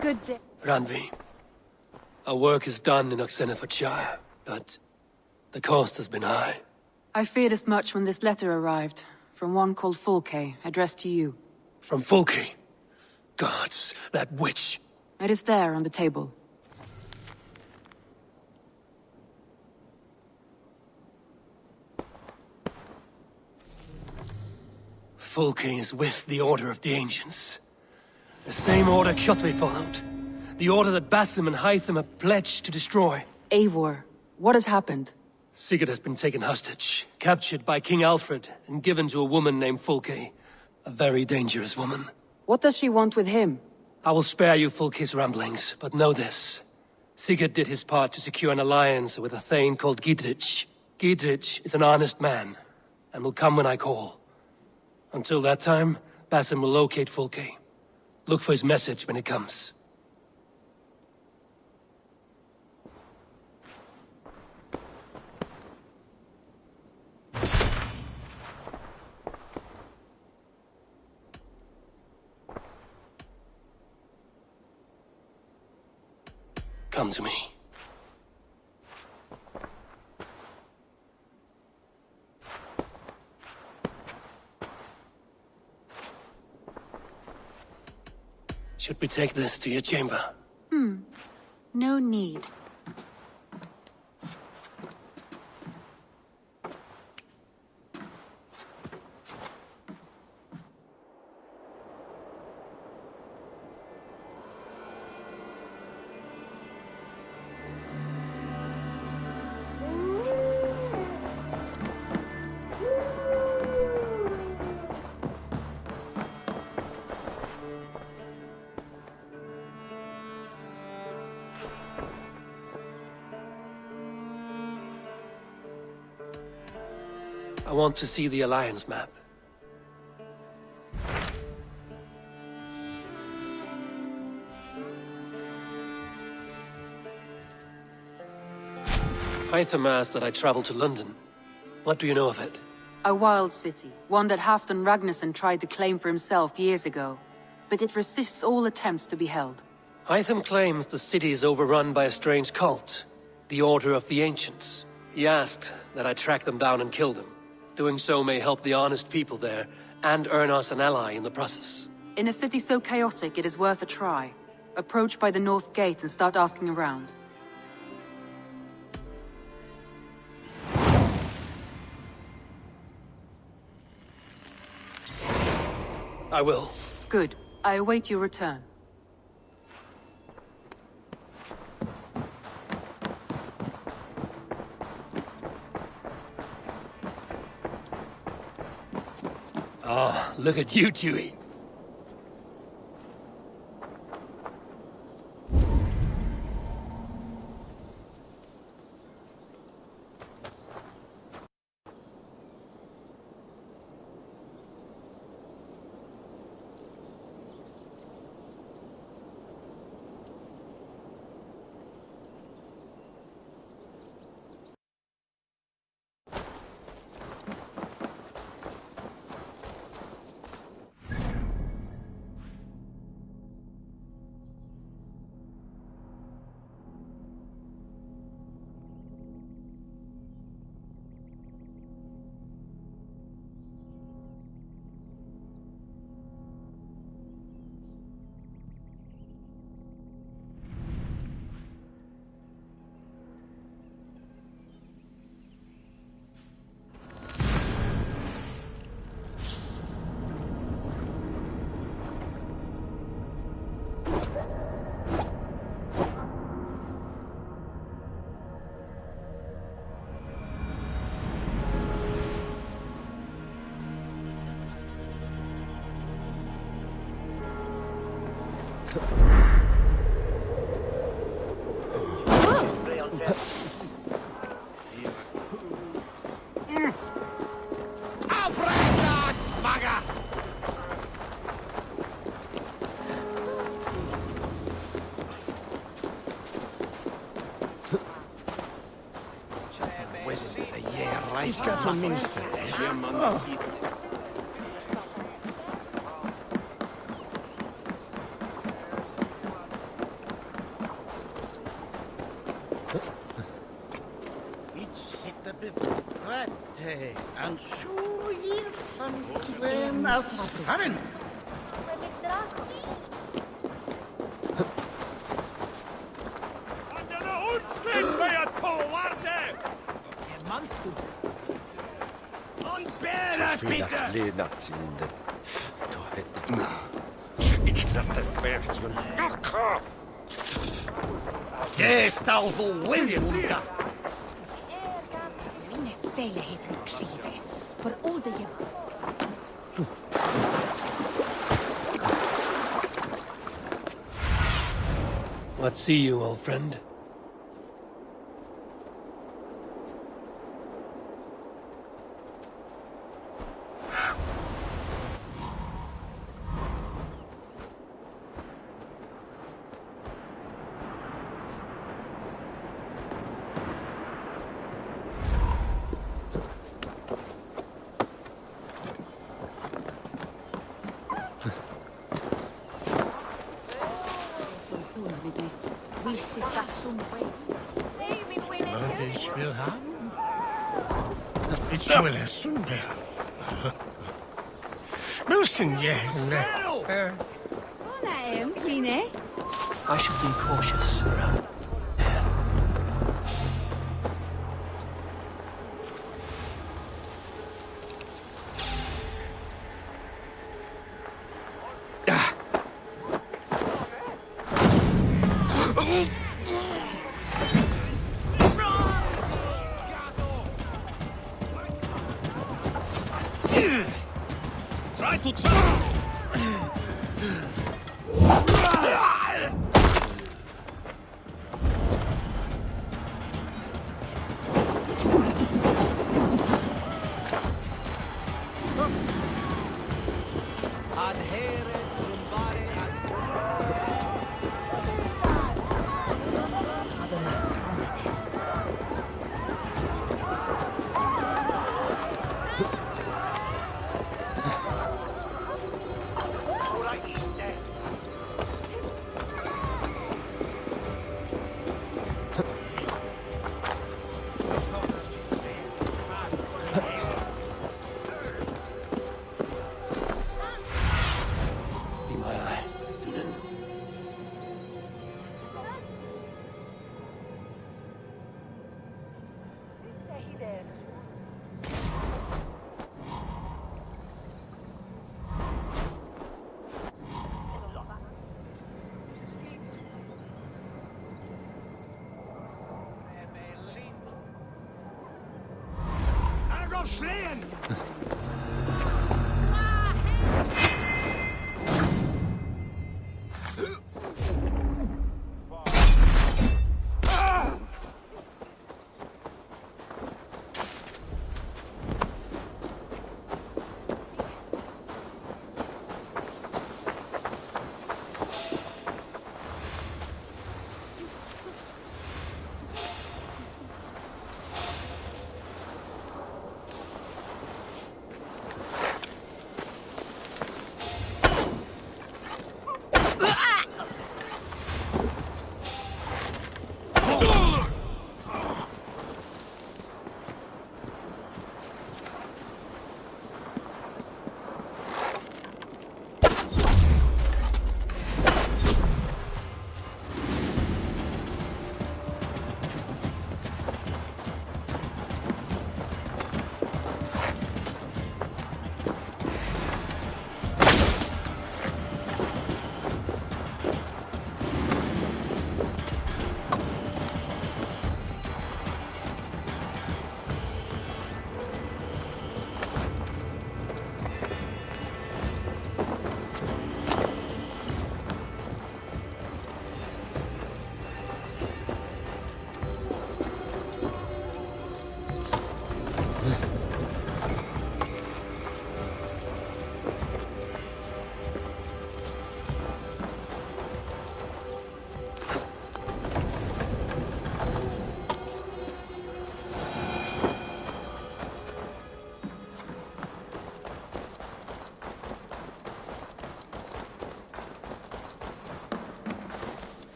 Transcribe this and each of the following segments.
Good day. Ranvi, our work is done in Oxenfordshire, but the cost has been high. I feared as much when this letter arrived, from one called Fulke, addressed to you. From Fulke? Gods, that witch! It is there on the table. Fulke is with the Order of the Ancients. The same order Kjotve followed. The order that Basim and Hytham have pledged to destroy. Eivor, what has happened? Sigurd has been taken hostage, captured by King Alfred, and given to a woman named Fulke. A very dangerous woman. What does she want with him? I will spare you Fulke's ramblings, but know this. Sigurd did his part to secure an alliance with a thane called Gidrich. Gidrich is an honest man, and will come when I call. Until that time, Basim will locate Fulke. Look for his message when it comes. Come to me. Should we take this to your chamber? No need. I want to see the Alliance map. Hytham asked that I travel to London. What do you know of it? A wild city, one that Halfdan Ragnarsson tried to claim for himself years ago. But it resists all attempts to be held. Hytham claims the city is overrun by a strange cult, the Order of the Ancients. He asked that I track them down and kill them. Doing so may help the honest people there, and earn us an ally in the process. In a city so chaotic, it is worth a try. Approach by the North Gate and start asking around. I will. Good. I await your return. Oh, look at you, Chewie. Rette, en så gir samkvem av Herren. Fyllät liinat sinne. Tohette. Gestaufo Williamunda. Minne vele heeft een klieve. Voor al de jaren. What see you, old friend? Vissista sun way. Wat is wil gaan? Ik zou wel eens doen. Wilson, ja. Ona Pline. I should be cautious around. Try to Be my eye. I'll go slaying.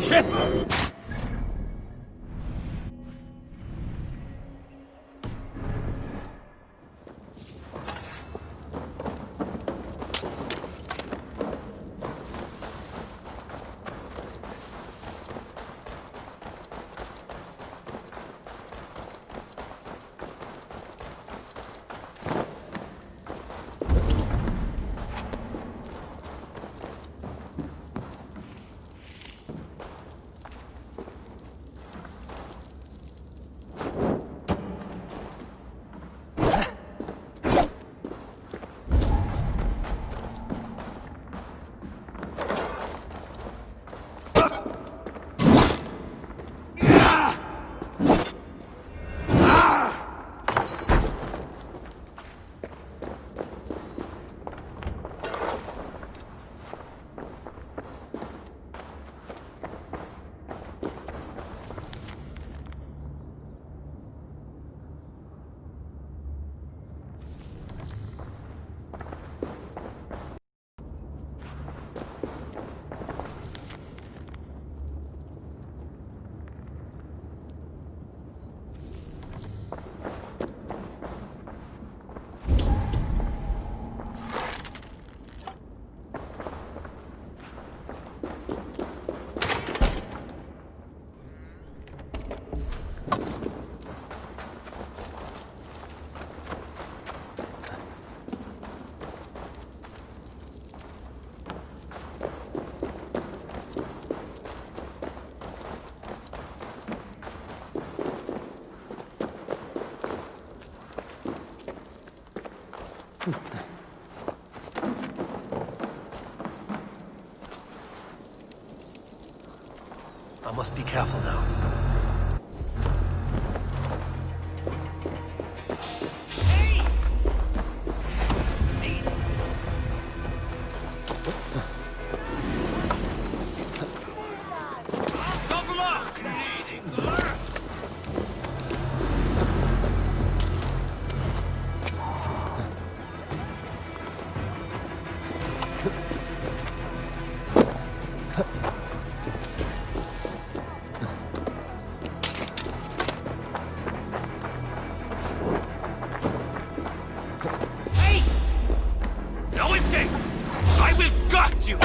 Shit! I must be careful now. No escape! I will gut you!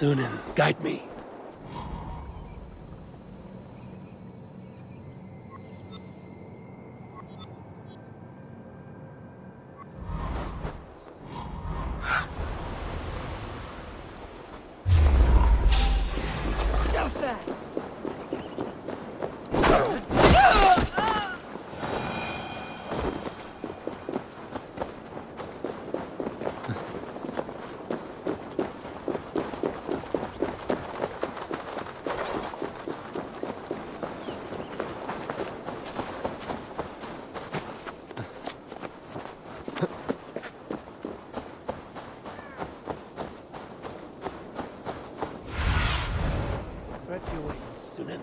Sunan, guide me. Suffer! Sunan.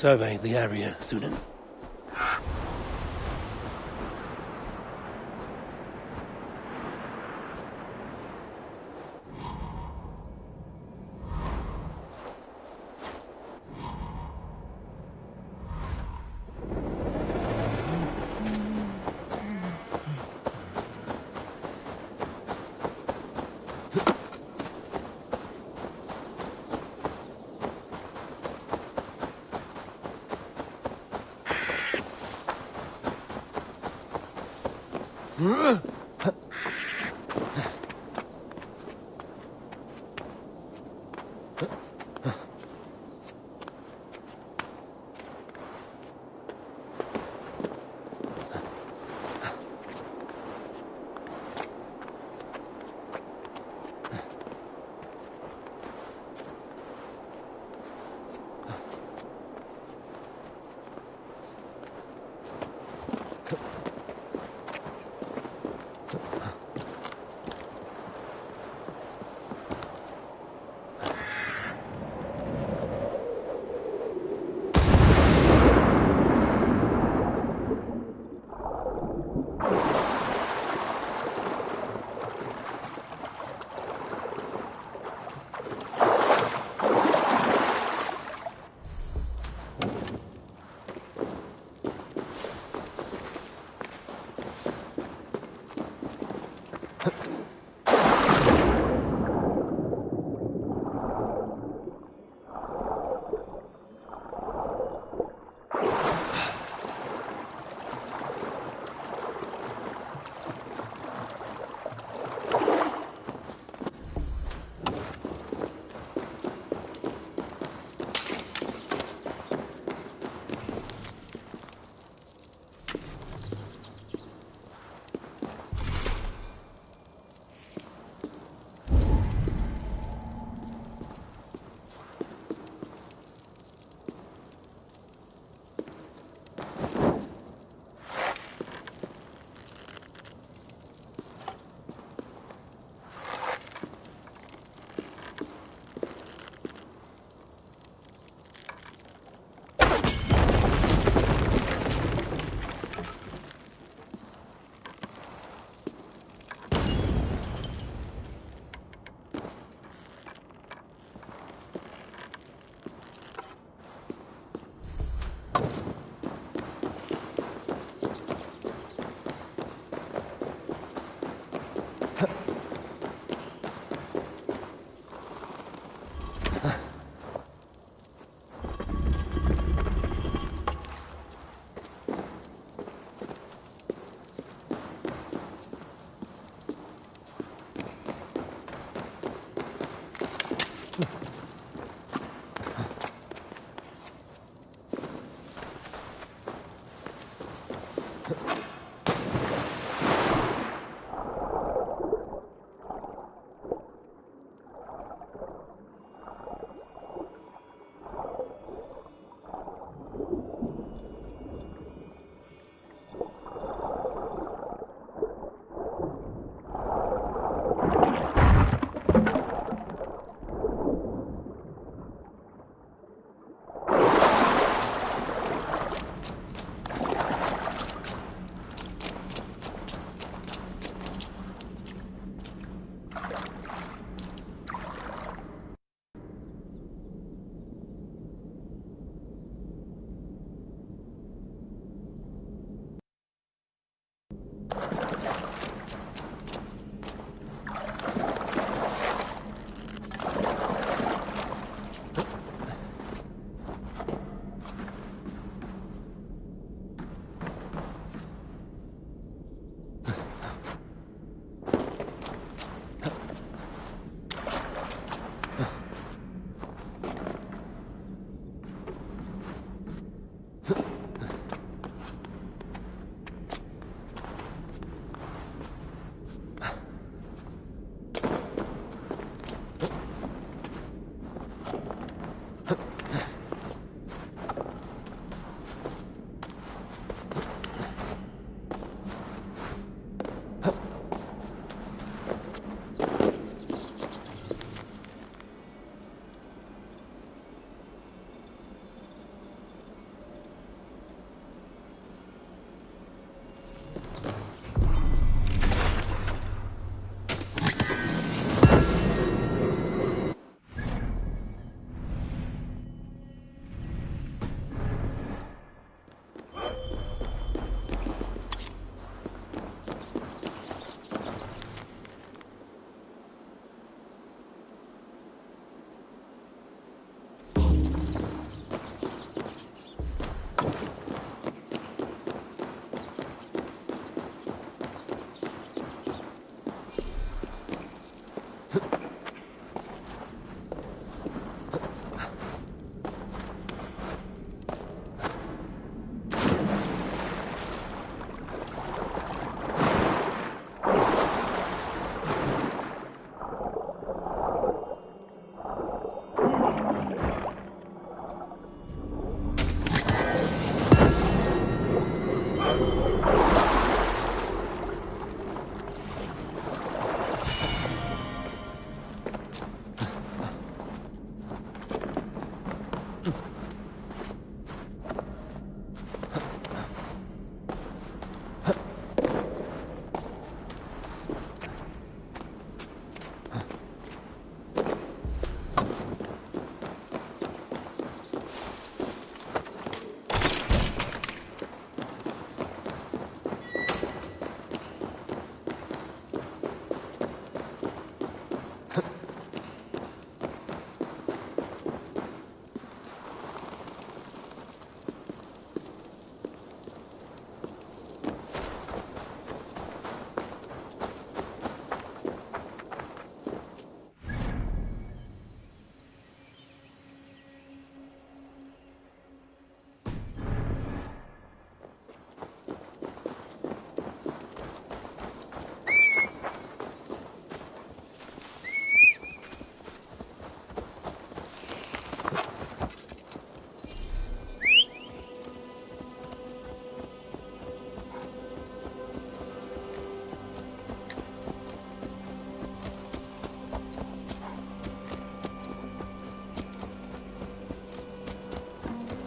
Survey the area, Sunan.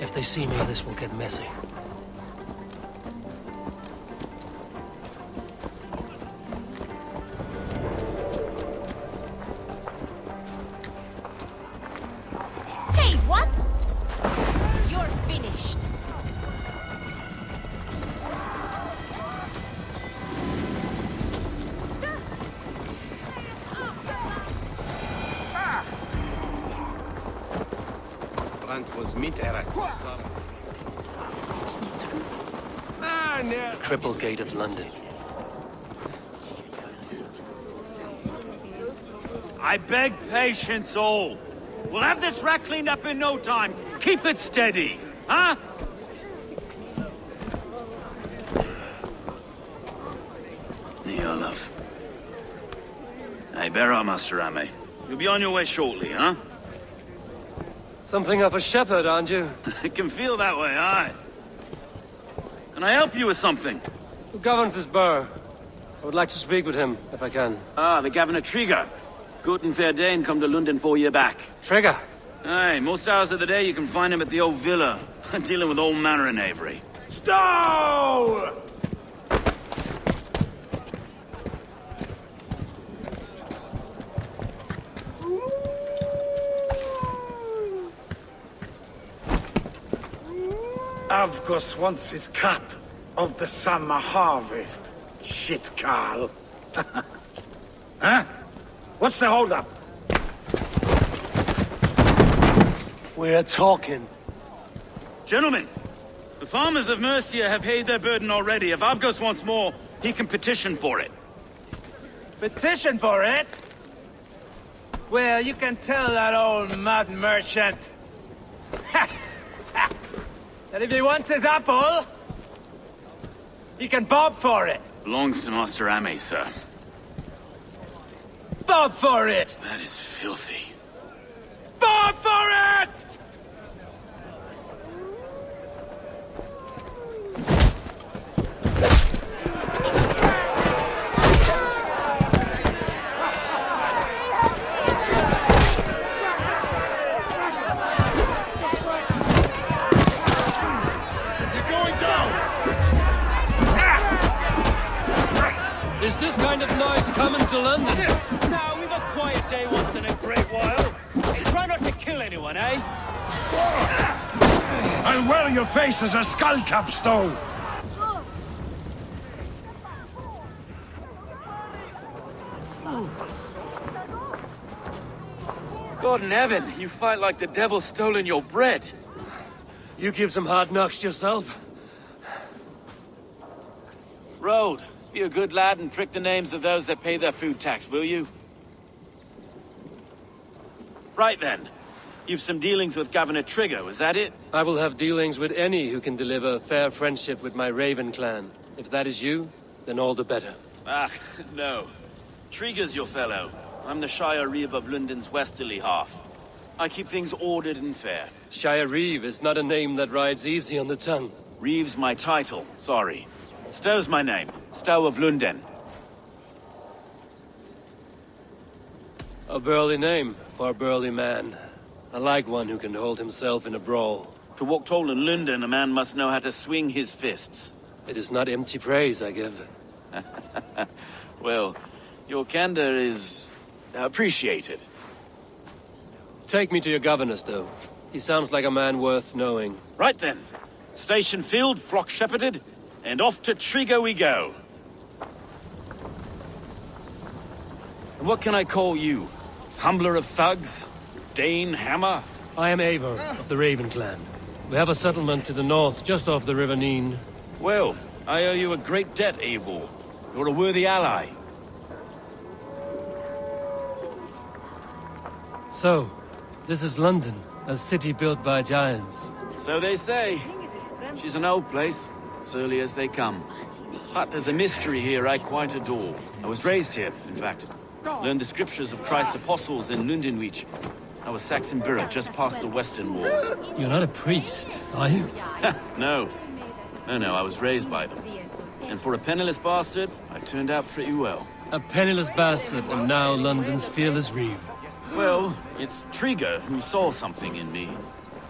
If they see me, this will get messy. Hey, what? You're finished. Brand was meat erect. Cripplegate of London. I beg patience, all. We'll have this wreck cleaned up in no time. Keep it steady, huh? Yeah, love. Hey, bear up, Master Ame. You'll be on your way shortly, huh? Something of a shepherd, aren't you? It can feel that way, aye. Can I help you with something? Who governs this burgh? I would like to speak with him, if I can. Ah, the Governor Trigger. Good and fair Dane come to London 4 year back. Trigger! Aye, most hours of the day you can find him at the old villa, dealing with all manner in Avery. Stow! Avgos wants his cut of the summer harvest. Shit, Carl. Huh? What's the holdup? We're talking. Gentlemen, the farmers of Mercia have paid their burden already. If Avgos wants more, he can petition for it. Petition for it? Well, you can tell that old mud merchant that if he wants his apple, he can bob for it. Belongs to Master Ame, sir. Bob for it! That is filthy. Bob for it! Is this kind of noise coming to London? Now, we've a quiet day once in a great while. Hey, try not to kill anyone, eh? I'll wear your face as a skull capstone! God in heaven, you fight like the devil's stolen your bread. You give some hard knocks yourself. Road, be a good lad and prick the names of those that pay their food tax, will you? Right then. You've some dealings with Governor Trigger, is that it? I will have dealings with any who can deliver fair friendship with my Raven clan. If that is you, then all the better. Ah, no. Trigger's your fellow. I'm the Shire Reeve of London's westerly half. I keep things ordered and fair. Shire Reeve is not a name that rides easy on the tongue. Reeve's my title, sorry. Stow's my name. Stow of Lunden. A burly name for a burly man. I like one who can hold himself in a brawl. To walk tall in London, a man must know how to swing his fists. It is not empty praise I give. Well, your candor is appreciated. Take me to your governor, Stow. He sounds like a man worth knowing. Right then. Station filled, flock shepherded, and off to Trigger we go. And what can I call you? Humbler of thugs? Dane Hammer? I am Eivor of the Raven clan. We have a settlement to the north, just off the River Neen. Well, I owe you a great debt, Eivor. You're a worthy ally. So, this is London, a city built by giants. So they say. She's an old place, surly as they come. But there's a mystery here I quite adore. I was raised here, in fact. Learned the scriptures of Christ's apostles in Lundenwich. I was Saxon borough just past the western walls. You're not a priest, are you? No. No, I was raised by them. And for a penniless bastard, I turned out pretty well. A penniless bastard, and now London's fearless Reeve. Well, it's Trigger who saw something in me.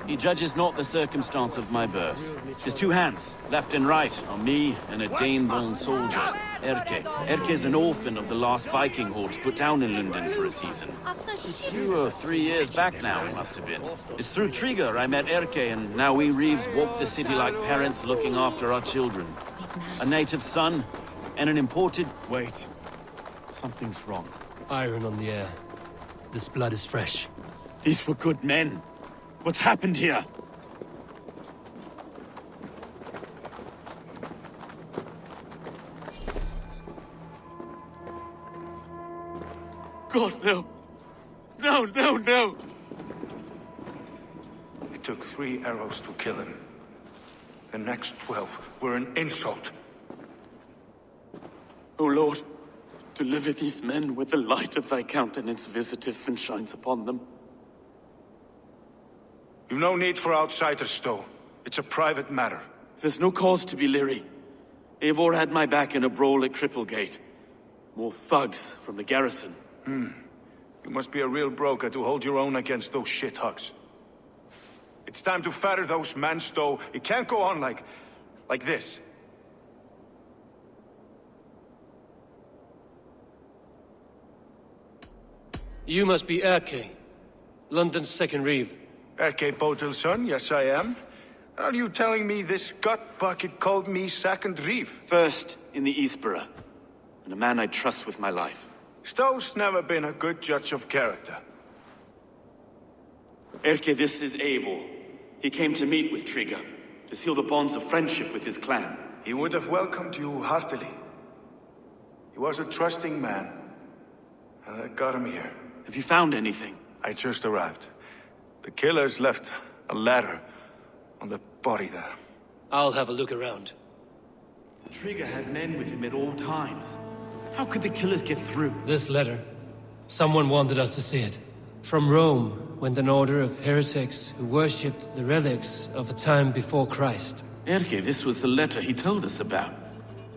He judges not the circumstance of my birth. His two hands, left and right, on me and a Dane-born soldier, Erke. Erke's an orphan of the last Viking horde put down in London for a season. 2 or 3 years back now, it must have been. It's through Trigger I met Erke, and now we Reeves walk the city like parents looking after our children. A native son, and an imported... Wait. Something's wrong. Iron on the air. This blood is fresh. These were good men. What's happened here? God, no. No. It took 3 arrows to kill him. The next 12 were an insult. O Lord, deliver these men with the light of thy countenance visiteth and shines upon them. You've no need for outsiders, Stow. It's a private matter. There's no cause to be leery. Eivor had my back in a brawl at Cripplegate. More thugs from the garrison. You must be a real broker to hold your own against those shithugs. It's time to fetter those men, Stow. It can't go on like this. You must be Erke, London's second Reeve. Erke Botel's son, yes I am. Are you telling me this gut bucket called me second Reeve? First in the Eastborough, and a man I trust with my life. Stow's never been a good judge of character. Erke, this is Eivor. He came to meet with Trigger, to seal the bonds of friendship with his clan. He would have welcomed you heartily. He was a trusting man, and I got him here. Have you found anything? I just arrived. The killers left a letter on the body there. I'll have a look around. Trigger had men with him at all times. How could the killers get through? This letter. Someone wanted us to see it. From Rome went an order of heretics who worshipped the relics of a time before Christ. Erke, this was the letter he told us about.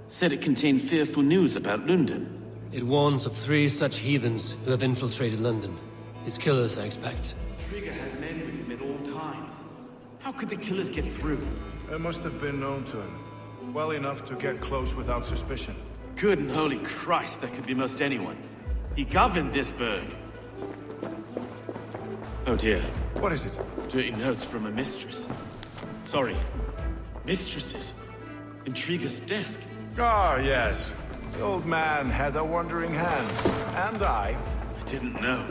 Said it contained fearful news about London. It warns of 3 such heathens who have infiltrated London. His killers, I expect. Trigger had men with him at all times. How could the killers get through? They must have been known to him. Well enough to get close without suspicion. Good and holy Christ, that could be most anyone. He governed this burg. Oh dear. What is it? Dirty notes from a mistress. Sorry. Mistresses. In Trigger's desk. Ah, yes. The old man had a wandering hand. And I Didn't know.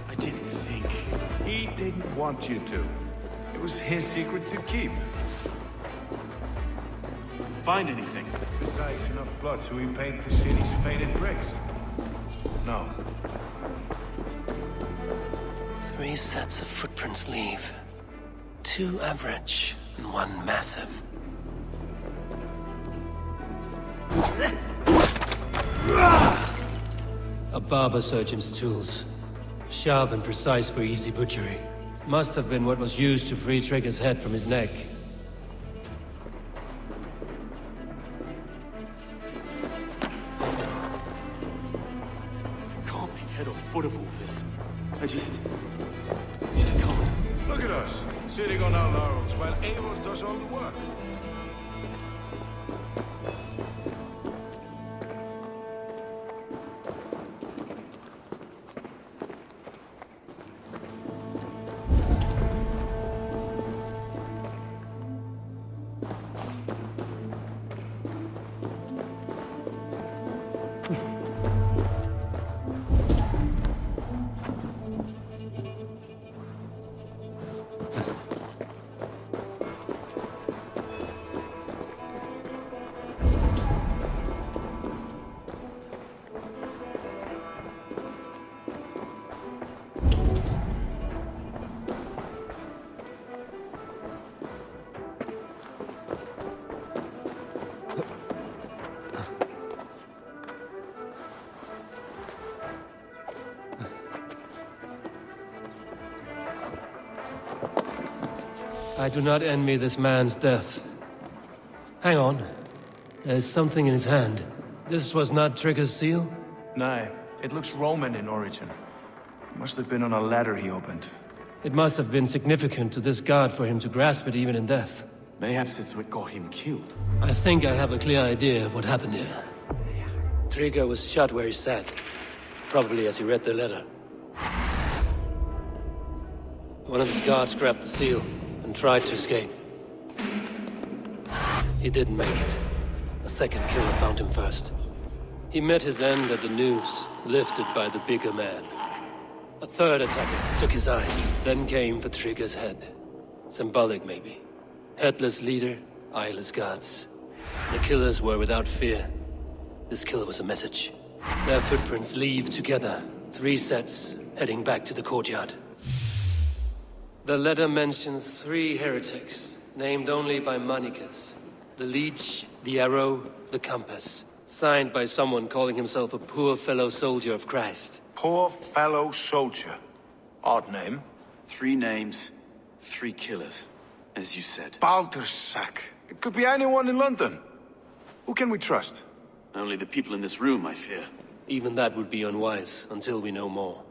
I didn't think. He didn't want you to. It was his secret to keep. Find anything? Besides enough blood to repaint the city's faded bricks. No. 3 sets of footprints leave. 2 average and 1 massive. A barber surgeon's tools. Sharp and precise for easy butchery. Must have been what was used to free Trigger's head from his neck. Can't make head or foot of all this. I just can't. Look at us, sitting on our laurels while Eivor does all the work. I do not envy this man's death. Hang on. There's something in his hand. This was not Trigger's seal? Nay, it looks Roman in origin. Must have been on a ladder he opened. It must have been significant to this god for him to grasp it even in death. Mayhaps it's what got him killed. I think I have a clear idea of what happened here. Trigger was shot where he sat. Probably as he read the letter. One of his guards grabbed the seal and tried to escape. He didn't make it. A second killer found him first. He met his end at the noose, lifted by the bigger man. A third attacker took his eyes, then came for Trigger's head. Symbolic, maybe. Headless leader, eyeless guards. The killers were without fear. This killer was a message. Their footprints leave together. 3 sets, heading back to the courtyard. The letter mentions 3 heretics, named only by Manicus. The Leech, the Arrow, the Compass. Signed by someone calling himself a poor fellow soldier of Christ. Poor fellow soldier. Odd name. 3 names, 3 killers, as you said. Baldersack. It could be anyone in London. Who can we trust? Only the people in this room, I fear. Even that would be unwise, until we know more.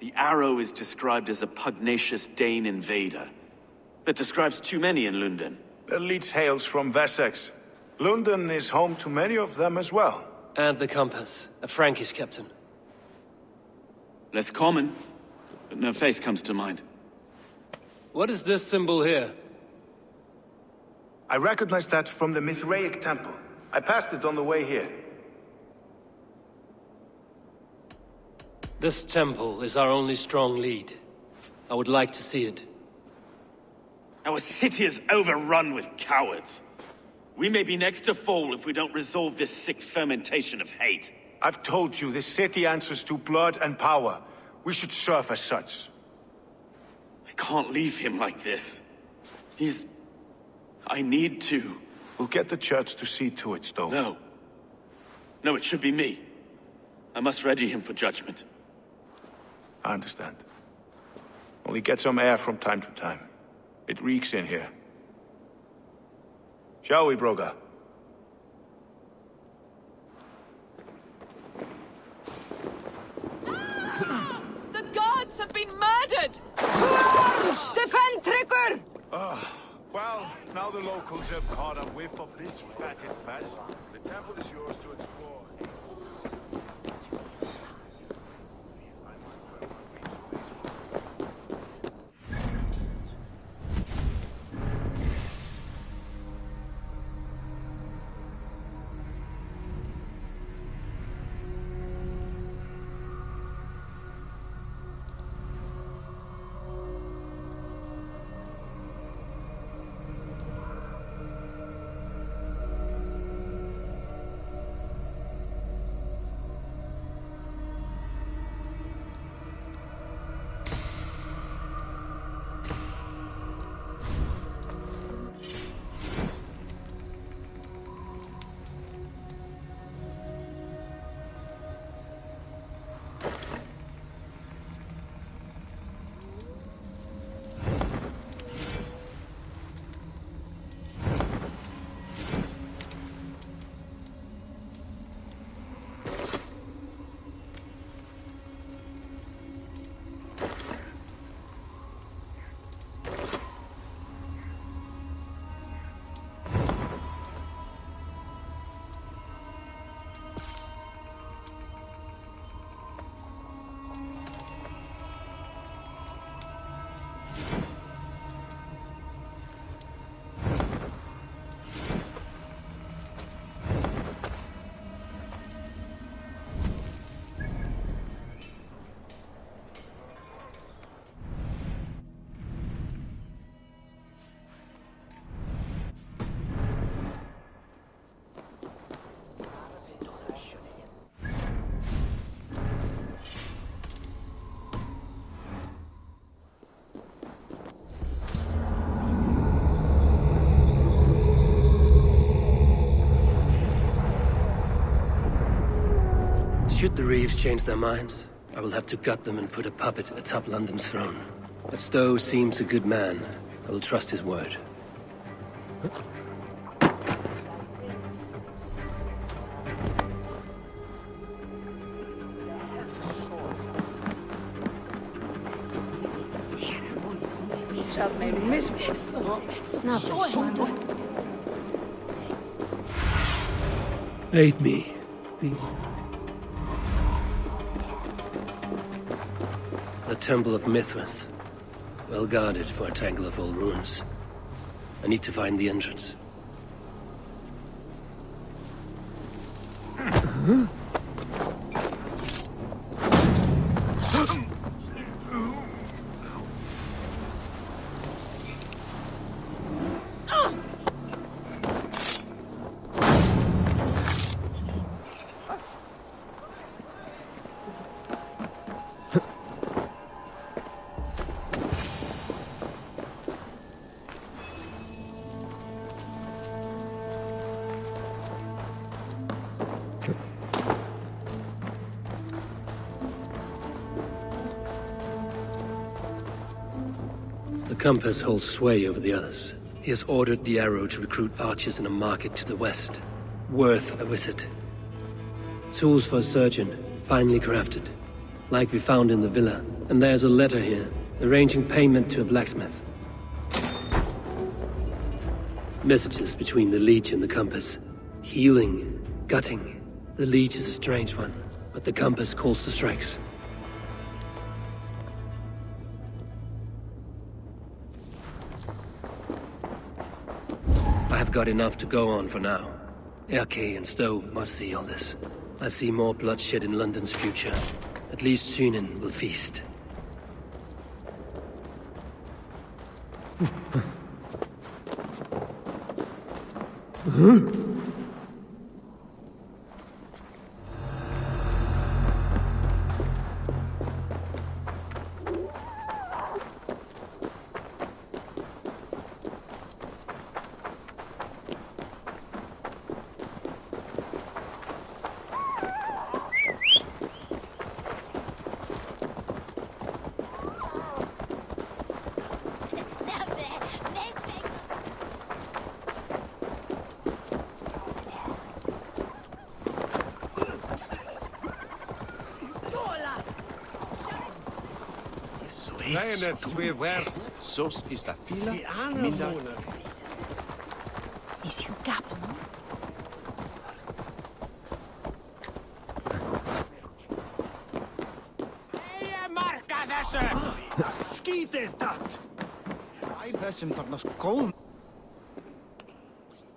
The Arrow is described as a pugnacious Dane invader. That describes too many in London. The Leech hails from Wessex. London is home to many of them as well. And the Compass, a Frankish captain. Less common, but no face comes to mind. What is this symbol here? I recognize that from the Mithraic temple. I passed it on the way here. This temple is our only strong lead. I would like to see it. Our city is overrun with cowards. We may be next to fall if we don't resolve this sick fermentation of hate. I've told you, this city answers to blood and power. We should serve as such. I can't leave him like this. I need to. We'll get the church to see to it, Stowe. No. No, it should be me. I must ready him for judgment. I understand. Only get some air from time to time. It reeks in here. Shall we, Broga? The guards have been murdered! Defend Trigger! Well, now the locals have caught a whiff of this fatted fest. The temple is yours to explore. Should the Reeves change their minds, I will have to gut them and put a puppet atop London's throne. But Stowe seems a good man. I will trust his word. Aid me. The Temple of Mithras. Well guarded for a tangle of old ruins. I need to find the entrance. The Compass holds sway over the others. He has ordered the Arrow to recruit archers in a market to the west. Worth a visit. Tools for a surgeon, finely crafted. Like we found in the villa. And there's a letter here, arranging payment to a blacksmith. Messages between the Leech and the Compass. Healing, gutting. The Leech is a strange one, but the Compass calls the strikes. I have got enough to go on for now. Erke and Stowe must see all this. I see more bloodshed in London's future. At least Sunan will feast. Sos is la fila Is you gappen?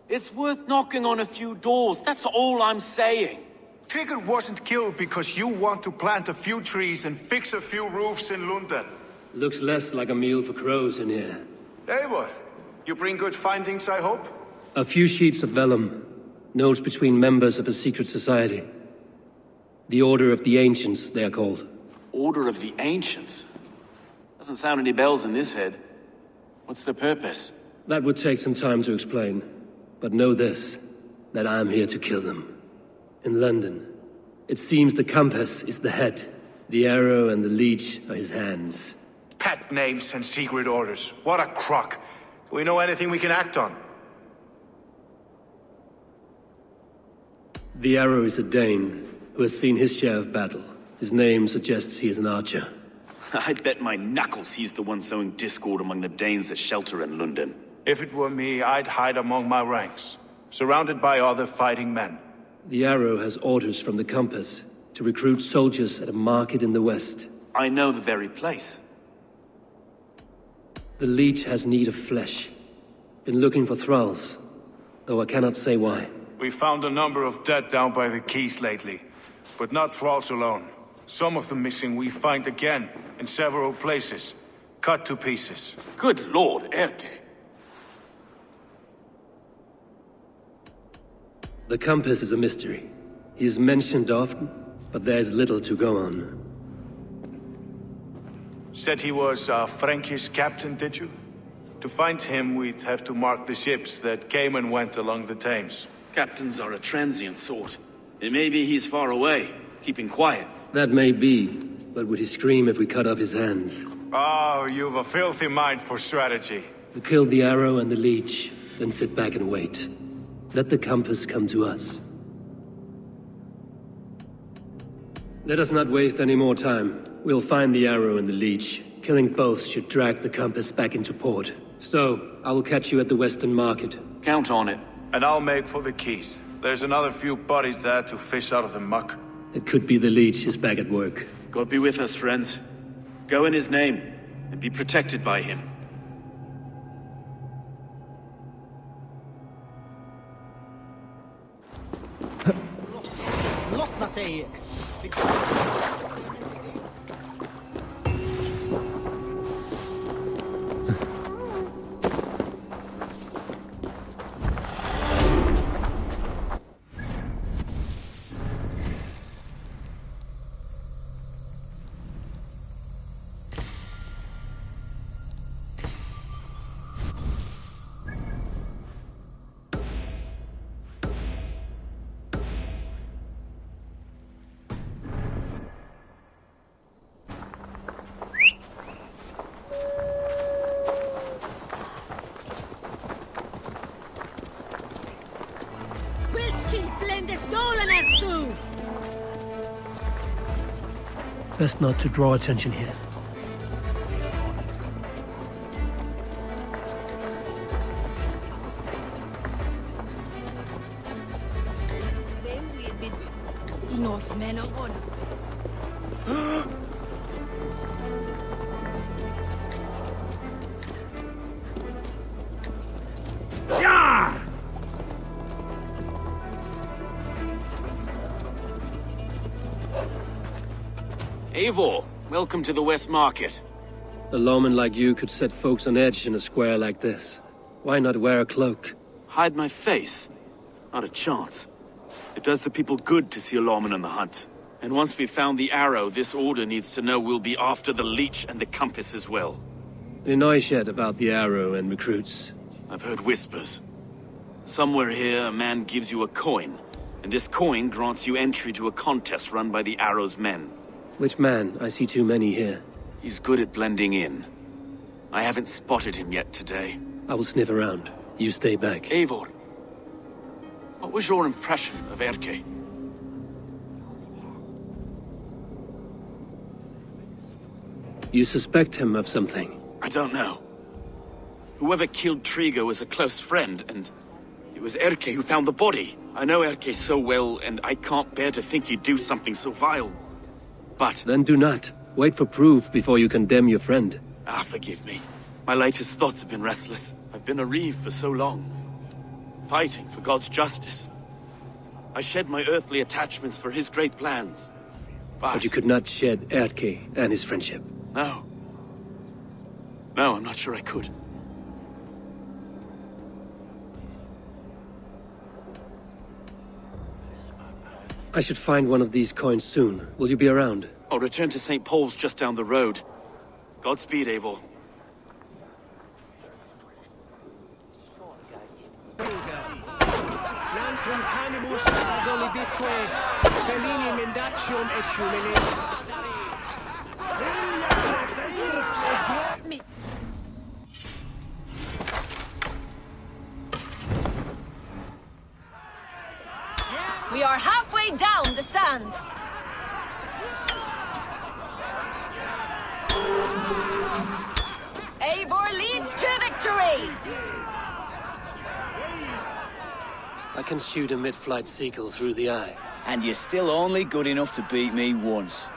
It's worth knocking on a few doors, that's all I'm saying. Trigger wasn't killed because you want to plant a few trees and fix a few roofs in London. Looks less like a meal for crows in here. Eivor, you bring good findings, I hope? A few sheets of vellum. Notes between members of a secret society. The Order of the Ancients, they are called. Order of the Ancients? Doesn't sound any bells in this head. What's the purpose? That would take some time to explain. But know this, that I am here to kill them. In London, it seems the Compass is the head. The Arrow and the Leech are his hands. Pet names and secret orders. What a crock. Do we know anything we can act on? The Arrow is a Dane who has seen his share of battle. His name suggests he is an archer. I'd bet my knuckles he's the one sowing discord among the Danes that shelter in London. If it were me, I'd hide among my ranks, surrounded by other fighting men. The Arrow has orders from the Compass to recruit soldiers at a market in the west. I know the very place. The Leech has need of flesh. Been looking for thralls, though I cannot say why. We found a number of dead down by the quays lately, but not thralls alone. Some of the missing we find again in several places, cut to pieces. Good Lord, Erke. The Compass is a mystery. He is mentioned often, but there's little to go on. Said he was a Frankish captain, did you? To find him, we'd have to mark the ships that came and went along the Thames. Captains are a transient sort. It may be he's far away, keeping quiet. That may be, but would he scream if we cut off his hands? Oh, you've a filthy mind for strategy. We killed the arrow and the leech, then sit back and wait. Let the compass come to us. Let us not waste any more time. We'll find the arrow and the leech. Killing both should drag the compass back into port. So, I will catch you at the Western Market. Count on it. And I'll make for the keys. There's another few bodies there to fish out of the muck. It could be the leech is back at work. God be with us, friends. Go in his name, and be protected by him. Lottna säger. Best not to draw attention here. Northmen of honor. Eivor, welcome to the West Market. A lawman like you could set folks on edge in a square like this. Why not wear a cloak? Hide my face? Not a chance. It does the people good to see a lawman on the hunt. And once we've found the arrow, this order needs to know we'll be after the leech and the compass as well. Any noise yet about the arrow and recruits? I've heard whispers. Somewhere here, a man gives you a coin, and this coin grants you entry to a contest run by the arrow's men. Which man? I see too many here. He's good at blending in. I haven't spotted him yet today. I will sniff around. You stay back. Eivor, what was your impression of Erke? You suspect him of something? I don't know. Whoever killed Trigo was a close friend, and it was Erke who found the body. I know Erke so well, and I can't bear to think he'd do something so vile. But... Then do not. Wait for proof before you condemn your friend. Ah, forgive me. My latest thoughts have been restless. I've been a reeve for so long. Fighting for God's justice. I shed my earthly attachments for his great plans. But you could not shed Erke and his friendship. No. No, I'm not sure I could. I should find one of these coins soon. Will you be around? I'll return to St. Paul's just down the road. Godspeed, Eivor. We are halfway down the sand. Eivor leads to victory. I can shoot a mid-flight seagull through the eye. And you're still only good enough to beat me once.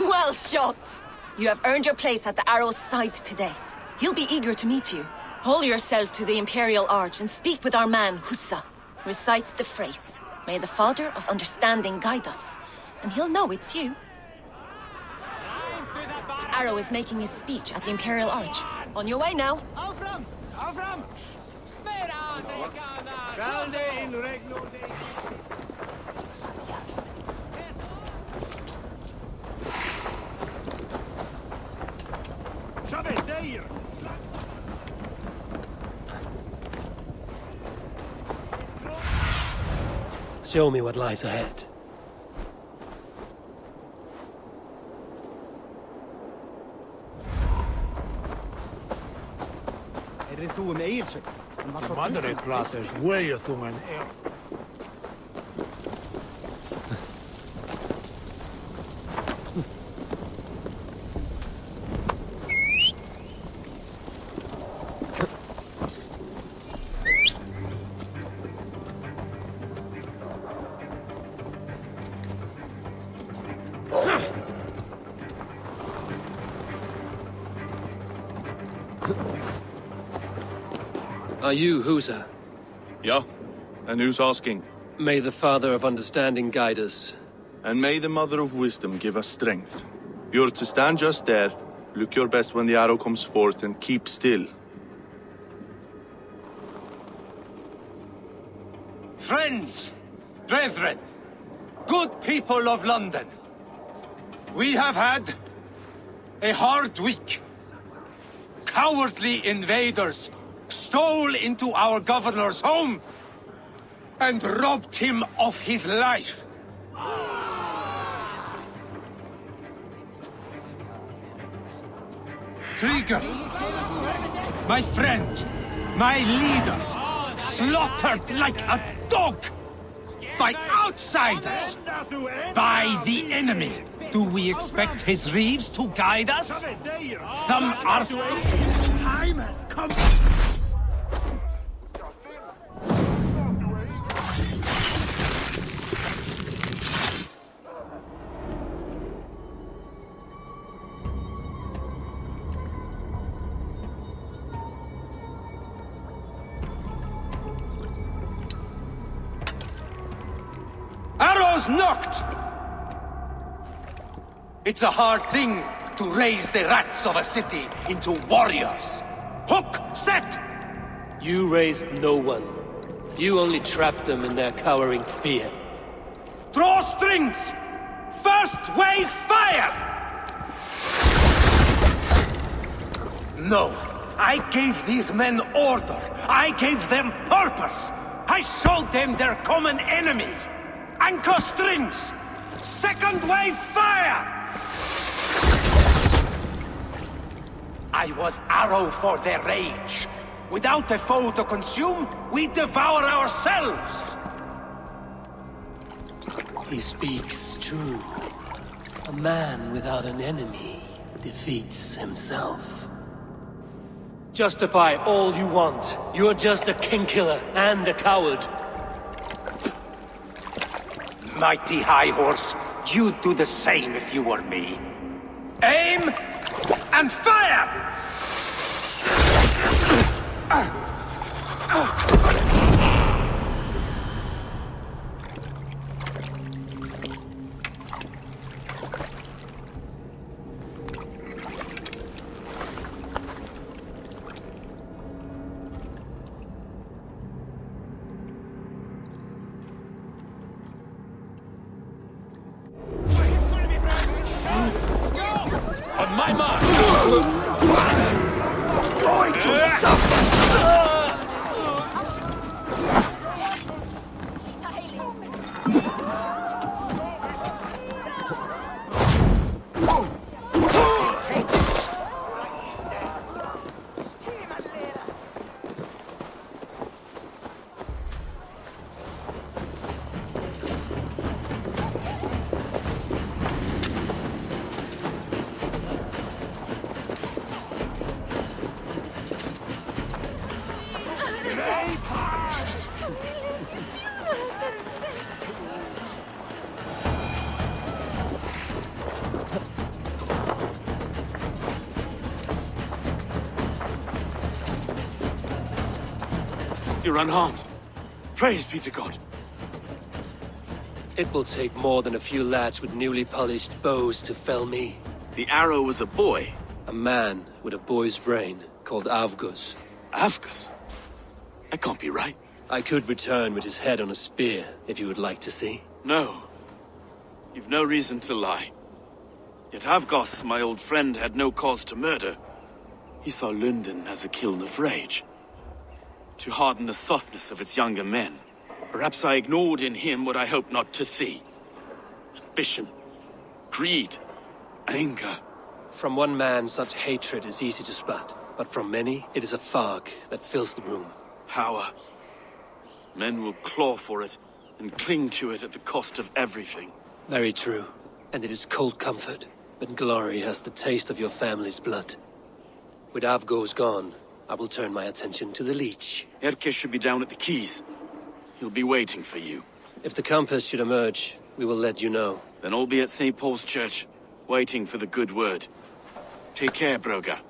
Well shot. You have earned your place at the Arrow's side today. He'll be eager to meet you. Hold yourself to the Imperial Arch and speak with our man, Hussa. Recite the phrase. May the Father of Understanding guide us, and he'll know it's you. Arrow is making his speech at the Imperial Arch. On your way now. Show me what lies ahead. Madre prates weirthungen. Are you Husa? Yeah? And who's asking? May the Father of Understanding guide us. And may the Mother of Wisdom give us strength. You're to stand just there, look your best when the arrow comes forth, and keep still. Friends, brethren, good people of London, we have had a hard week. Cowardly invaders stole into our governor's home and robbed him of his life. Trigger, my friend, my leader, slaughtered like a dog by outsiders, by the enemy. Do we expect his reeves to guide us? Some are... Time has come. Arrows knocked! It's a hard thing to raise the rats of a city into warriors. Hook, set! You raised no one. You only trapped them in their cowering fear. Draw strings! First wave fire! No, I gave these men order. I gave them purpose. I showed them their common enemy. Anchor strings! Second wave fire! I was arrow for their rage. Without a foe to consume, we devour ourselves! He speaks true. A man without an enemy defeats himself. Justify all you want. You're just a king-killer and a coward. Mighty High Horse, you'd do the same if you were me. Aim and fire! On my mark! Going to suffer! You're unharmed. Praise be to God. It will take more than a few lads with newly polished bows to fell me. The arrow was a boy. A man with a boy's brain, called Avgus. Avgus? That can't be right. I could return with his head on a spear, if you would like to see. No. You've no reason to lie. Yet Avgos, my old friend, had no cause to murder. He saw London as a kiln of rage. To harden the softness of its younger men. Perhaps I ignored in him what I hoped not to see. Ambition, greed, anger. From one man, such hatred is easy to spot. but from many, it is a fog that fills the room. Power. Men will claw for it and cling to it at the cost of everything. Very true. And it is cold comfort, but glory has the taste of your family's blood. With Avgo's gone, I will turn my attention to the Leech. Erke should be down at the quays. He'll be waiting for you. If the Compass should emerge, we will let you know. Then I'll be at St. Paul's Church, waiting for the good word. Take care, Broga.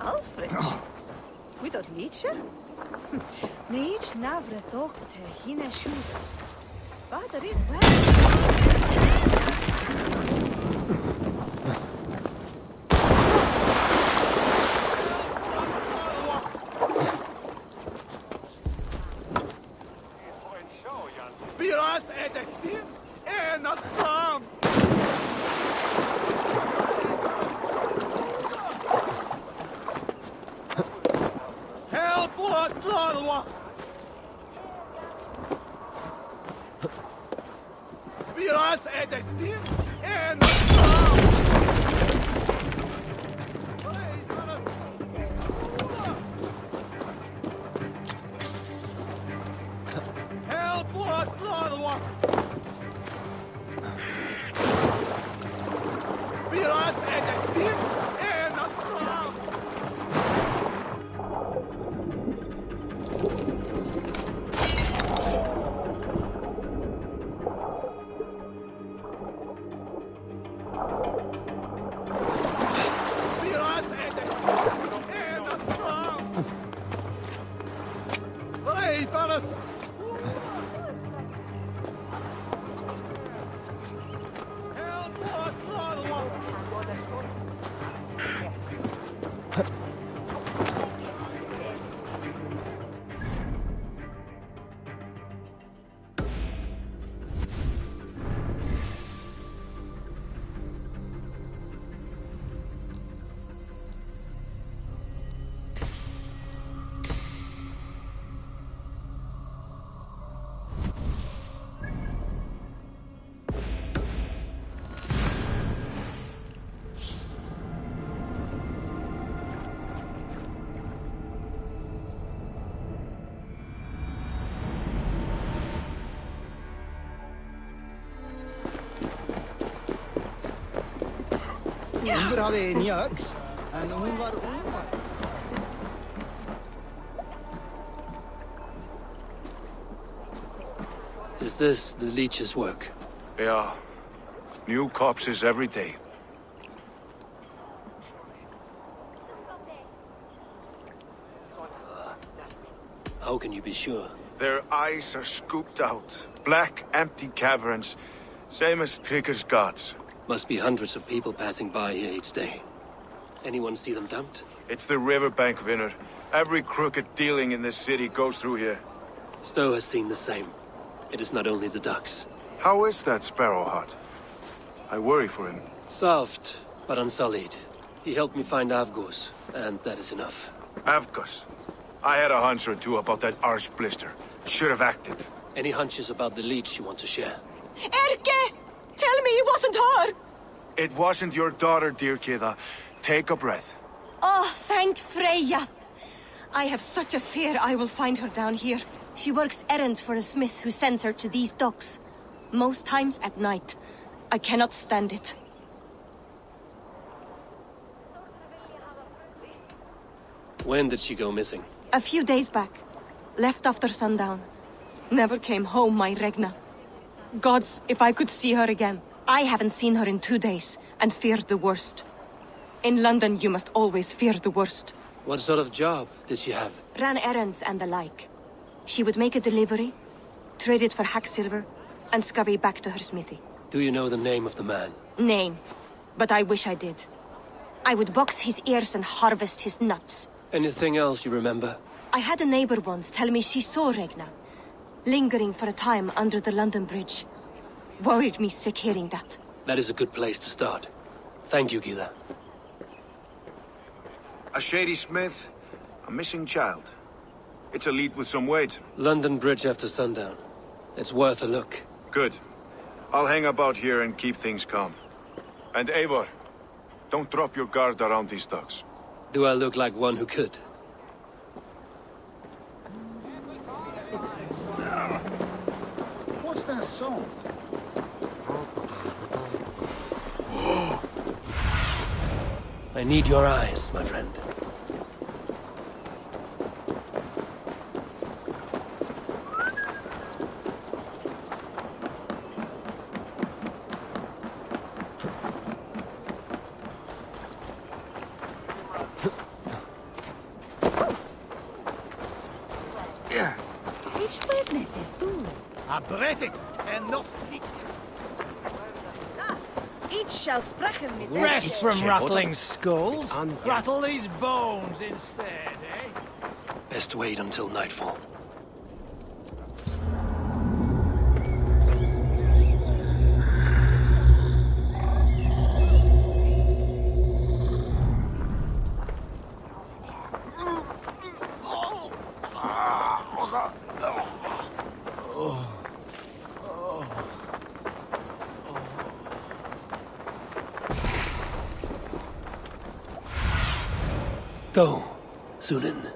Alfred? Without Leeche? Neach navre dokte hine shuza. Father is well. Viras är destin en att fram! Help what Lalwa! Viras är destin en att fram! Help what Lalwa! Viras är destin en att fram! Viras är destin en att fram! Hej, Paras! Help what Lalwa! Hon hade en jöks, men hon var ung. Is this the Leech's work? Yeah. New corpses every day. How can you be sure? Their eyes are scooped out. Black, empty caverns. Same as Trigger's gods. Must be hundreds of people passing by here each day. Anyone see them dumped? It's the riverbank, Vinner. Every crooked dealing in this city goes through here. Stowe has seen the same. It is not only the ducks. How is that Sparrow Hut? I worry for him. Soft, but unsullied. He helped me find Avgos, and that is enough. Avgos. I had a hunch or two about that arse blister. Should have acted. Any hunches about the Leech you want to share? Erke! Tell me it wasn't her! It wasn't your daughter, dear Kida. Take a breath. Oh, thank Freya. I have such a fear I will find her down here. She works errands for a smith who sends her to these docks. Most times at night. I cannot stand it. When did she go missing? A few days back. Left after sundown. never came home, my Regna. Gods, if I could see her again. I haven't seen her in 2 days, and feared the worst. In London, you must always fear the worst. What sort of job did she have? Ran errands and the like. She would make a delivery, trade it for hack silver, and scurry back to her smithy. Do you know the name of the man? Name. But I wish I did. I would box his ears and harvest his nuts. Anything else you remember? I had a neighbor once tell me she saw Regna, lingering for a time under the London Bridge. Worried me sick hearing that. That is a good place to start. Thank you, Gila. A shady smith, a missing child. It's a lead with some weight. London Bridge after sundown. It's worth a look. Good. I'll hang about here and keep things calm. And Eivor, don't drop your guard around these ducks. Do I look like one who could? What's that song? I need your eyes, my friend. Which witness is those? A Bretic and not Each shall sprechen mit rest from rattling skulls. Rattle these bones instead, eh? Best wait until nightfall. Go, Sunan.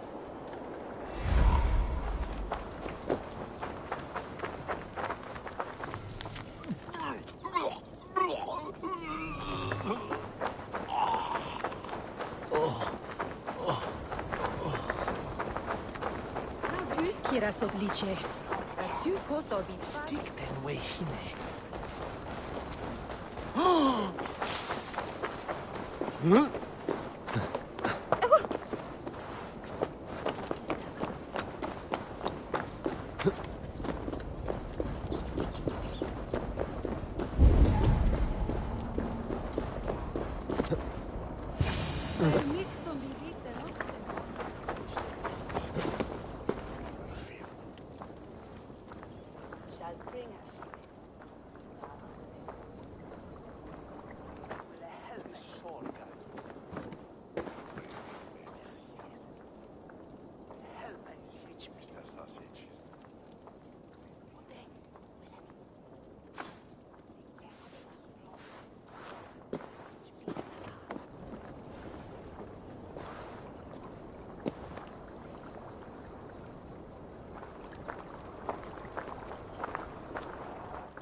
Stick den way hine.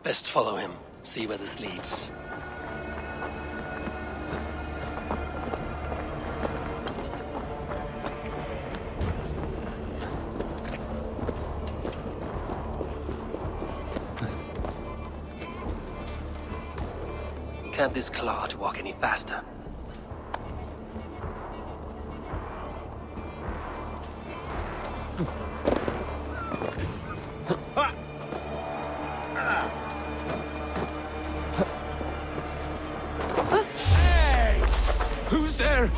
Best follow him, see where this leads. Can't this clod walk any faster? Hey! Who's there?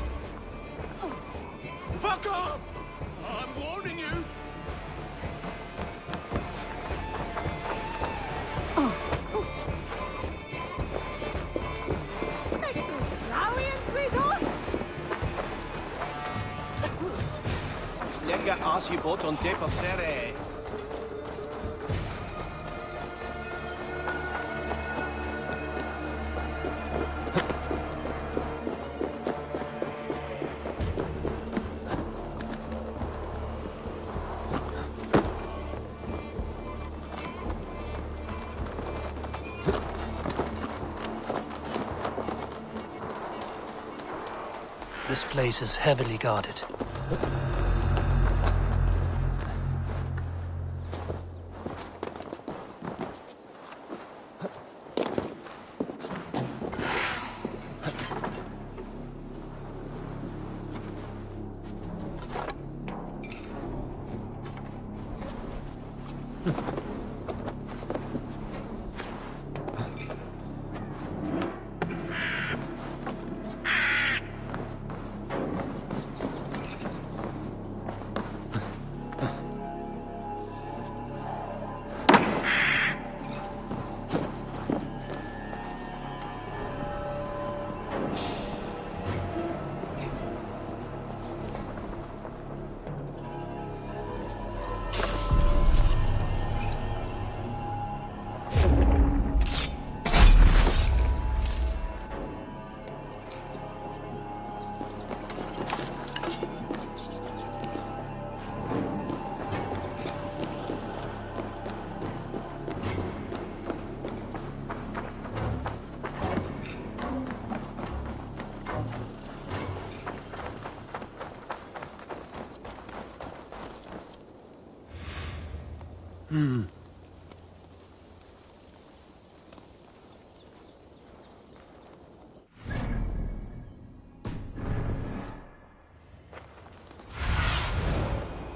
Fuck off! I'm warning you. Lägga asjebåt on det på flere. This place is heavily guarded.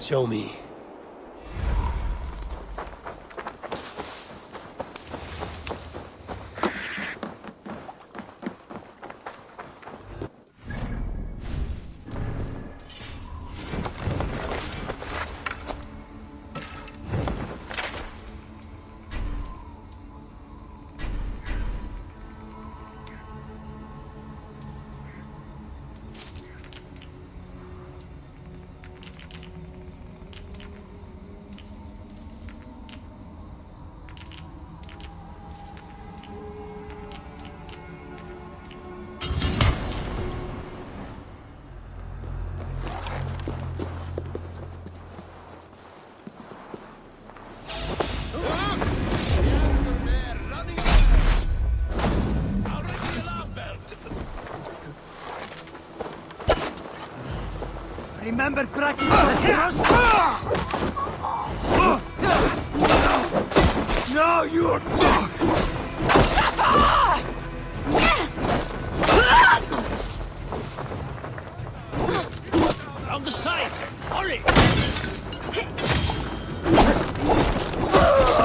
Show me. Remember cracking No, you're not! On the side! Hurry!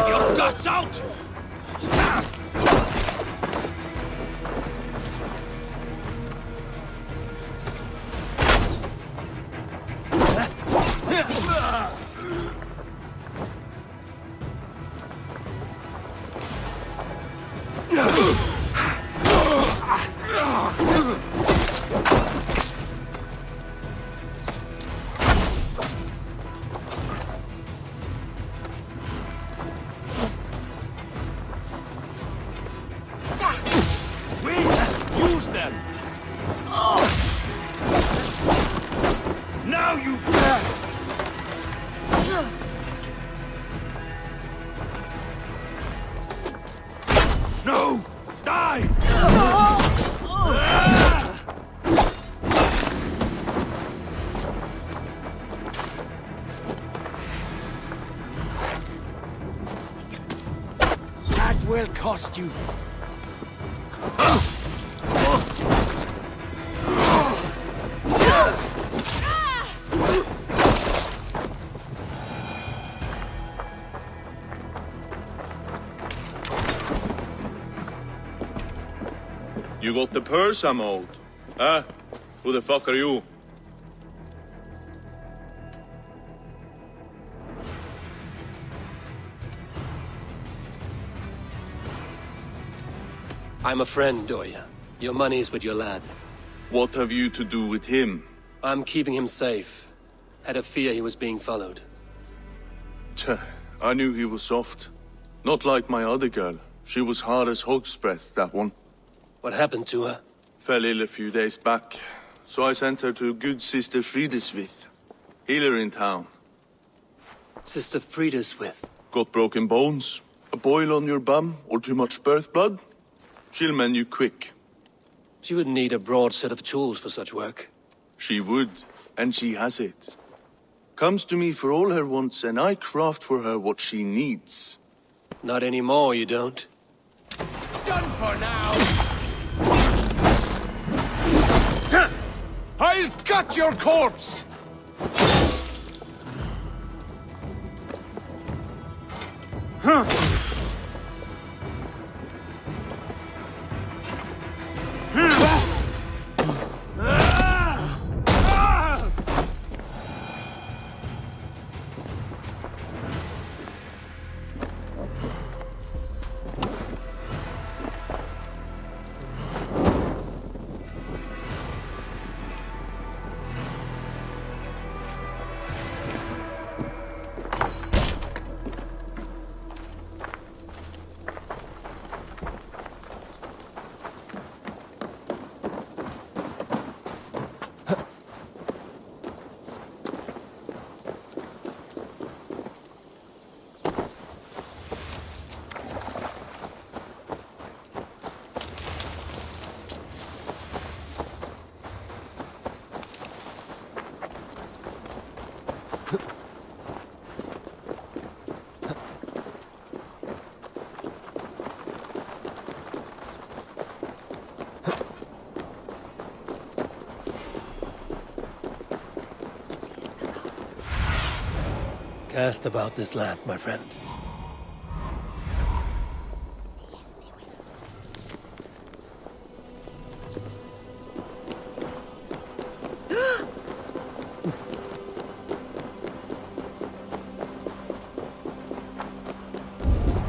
Your guts out! Use them! Now you... No! Die! That will cost you. You got the purse, I'm old. Huh? Who the fuck are you? I'm a friend, Doya. Your money's with your lad. What have you to do with him? I'm keeping him safe. Had a fear he was being followed. Tch, I knew he was soft. Not like my other girl. She was hard as hog's breath, that one. What happened to her? Fell ill a few days back. So I sent her to good Sister Frideswith. Healer in town. Sister Frideswith. Got broken bones, a boil on your bum, or too much birth blood? She'll mend you quick. She would need a broad set of tools for such work. She would, and she has it. Comes to me for all her wants, and I craft for her what she needs. Not anymore, you don't. Done for now! I'll cut your corpse! Cast about this land, my friend.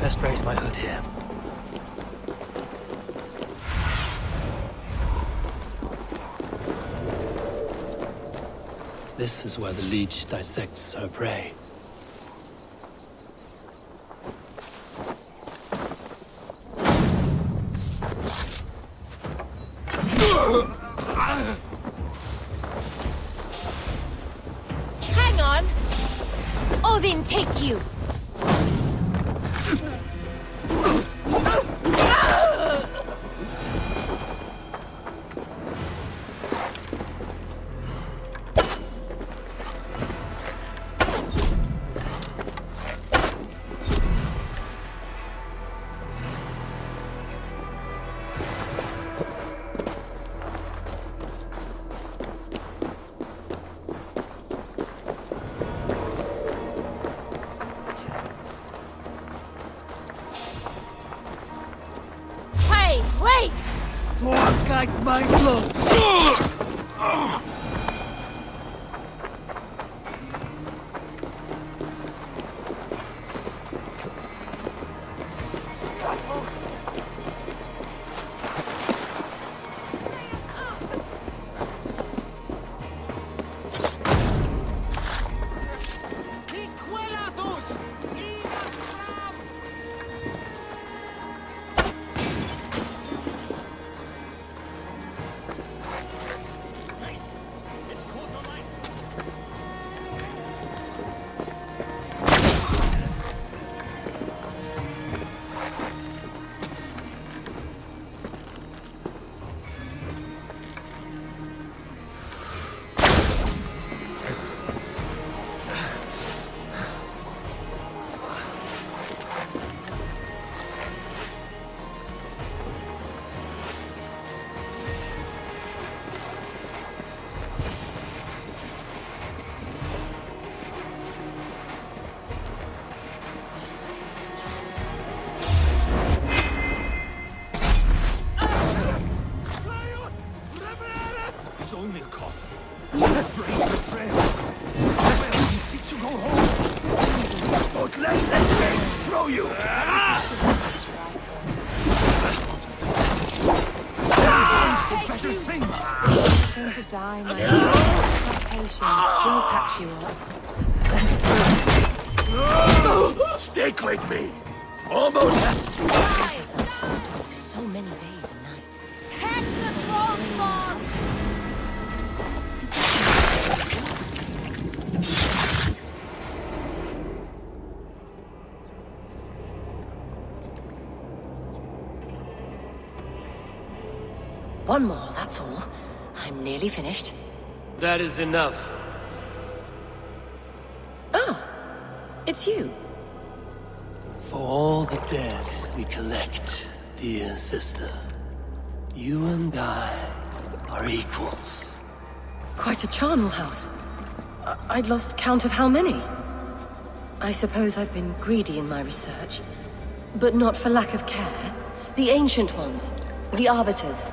Best raise my hood here. This is where the leech dissects her prey. Hang on! Odin, take you! Wait! Don't guide my blows! Only a cough. Brace your friend. Well, you seek to go home. Don't let that change throw you. Better things. Going to die, my love. Patience. We'll patch you up. Stick with me. Almost. For so many days and nights. Head to Trollspawn! One more, that's all. I'm nearly finished. That is enough. Oh, it's you. For all the dead we collect, dear sister, you and I are equals. Quite a charnel house. I'd lost count of how many. I suppose I've been greedy in my research. But not for lack of care. The ancient ones, the arbiters,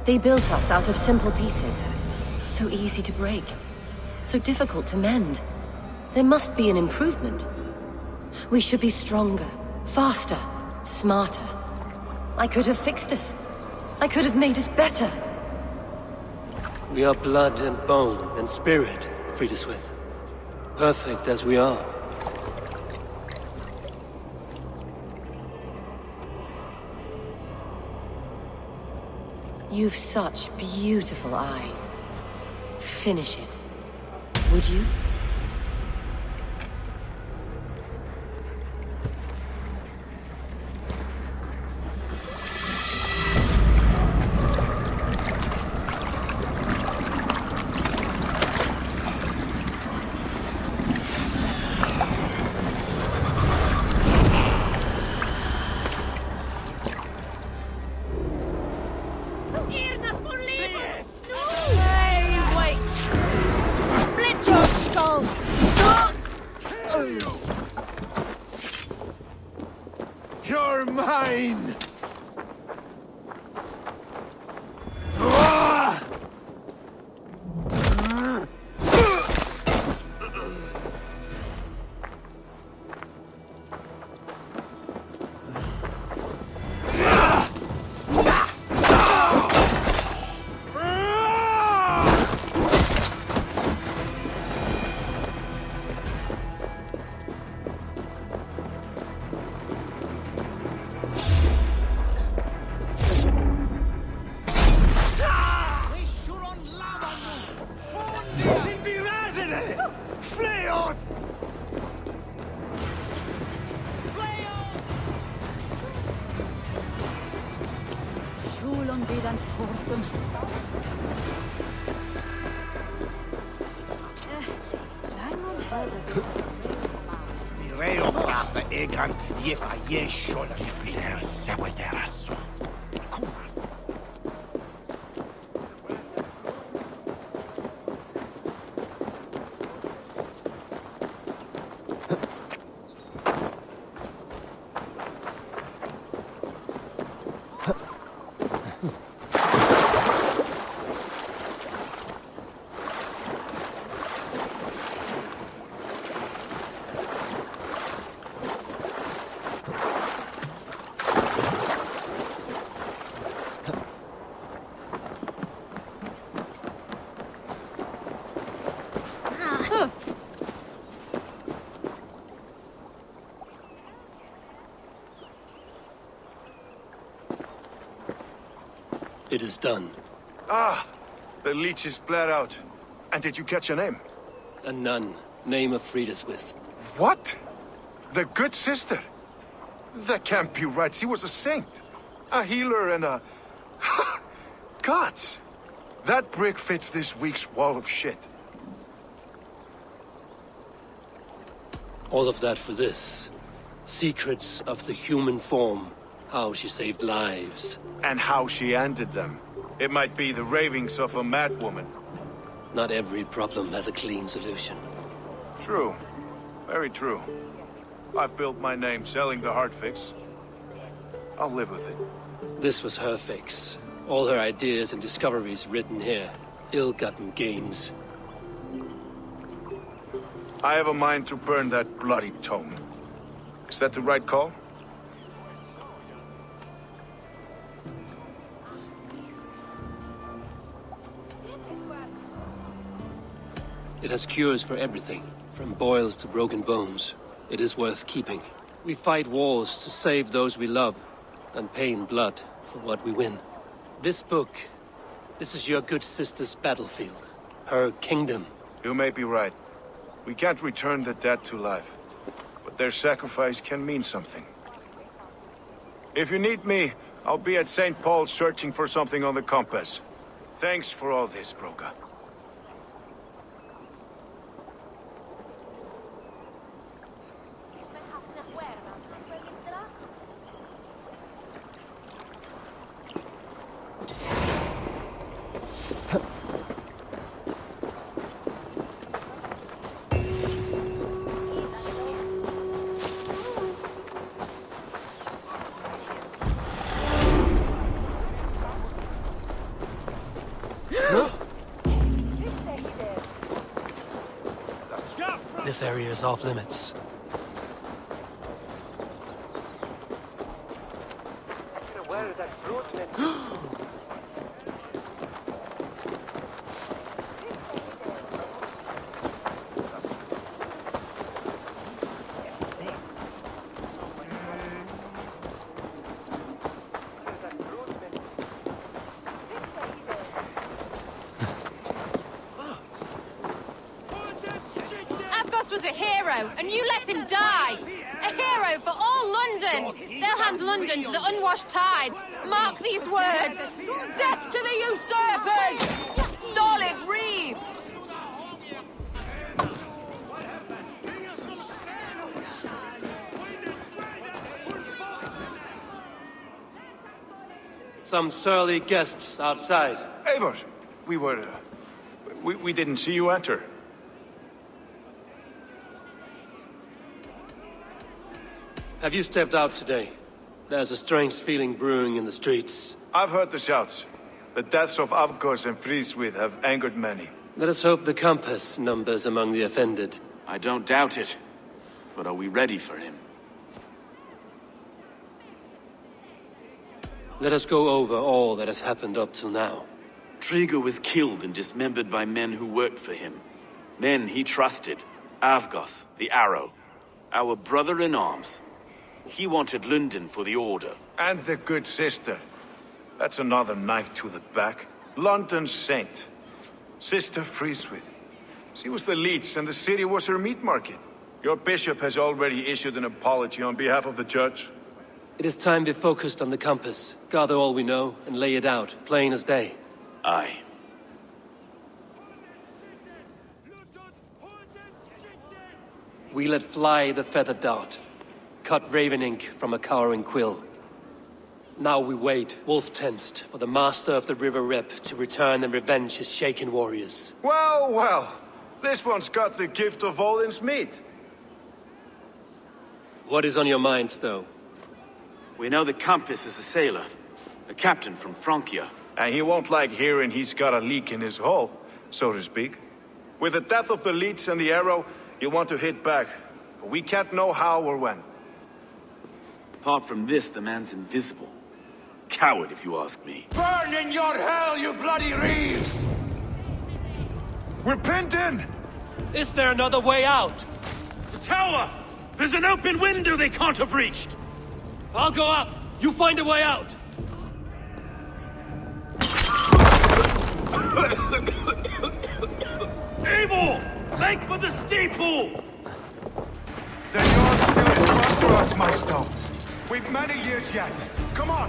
they built us out of simple pieces. So easy to break. So difficult to mend. There must be an improvement. We should be stronger, faster, smarter. I could have fixed us. I could have made us better. We are blood and bone and spirit, Friedeswith. Perfect as we are. You've such beautiful eyes. Finish it. Would you? Hey, wait! Split your skull! You're mine! Reo praathe egan jefa jeshola fler sewederasso. It is done. Ah, the leech is bled out. And did you catch a name? A nun, name of Frideswith. What? The good sister? That can't be right. She was a saint. A healer and a... Gods! That brick fits this week's wall of shit. All of that for this. Secrets of the human form. How she saved lives. And how she ended them. It might be the ravings of a madwoman. Not every problem has a clean solution. True. Very true. I've built my name selling the heart fix. I'll live with it. This was her fix. All her ideas and discoveries written here. Ill-gotten gains. I have a mind to burn that bloody tome. Is that the right call? It has cures for everything, from boils to broken bones. It is worth keeping. We fight wars to save those we love, and pay in blood for what we win. This book, this is your good sister's battlefield. Her kingdom. You may be right. We can't return the dead to life. But their sacrifice can mean something. If you need me, I'll be at St. Paul's searching for something on the compass. Thanks for all this, Broga. This area is off limits. Was a hero, and you let him die! A hero for all London! They'll hand London to the unwashed tides! Mark these words! Death to the usurpers! Stolid Reeves! Some surly guests outside. Eivor! We didn't see you enter. Have you stepped out today? There's a strange feeling brewing in the streets. I've heard the shouts. The deaths of Avgos and Friswith have angered many. Let us hope the compass numbers among the offended. I don't doubt it. But are we ready for him? Let us go over all that has happened up till now. Trigo was killed and dismembered by men who worked for him. Men he trusted. Avgos, the Arrow. Our brother-in-arms. He wanted London for the Order. And the good sister. That's another knife to the back. London's saint. Sister Friswith. She was the leech and the city was her meat market. Your bishop has already issued an apology on behalf of the church. It is time we focused on the compass, gather all we know, and lay it out, plain as day. Aye. We let fly the feathered dart, cut raven ink from a cowering quill. Now we wait, wolf-tensed, for the master of the River Rep to return and revenge his shaken warriors. Well, well. This one's got the gift of Odin's meat. What is on your mind, Stowe? We know the compass is a sailor. A captain from Francia. And he won't like hearing he's got a leak in his hull, so to speak. With the death of the leech and the arrow, he'll want to hit back. But we can't know how or when. Apart from this, the man's invisible. Coward, if you ask me. Burn in your hell, you bloody reeves! We're pinned in! Is there another way out? The tower! There's an open window they can't have reached! I'll go up! You find a way out! Evil! Make for the steeple! The yard's still a spot for us, my Stowe. We've many years yet. Come on!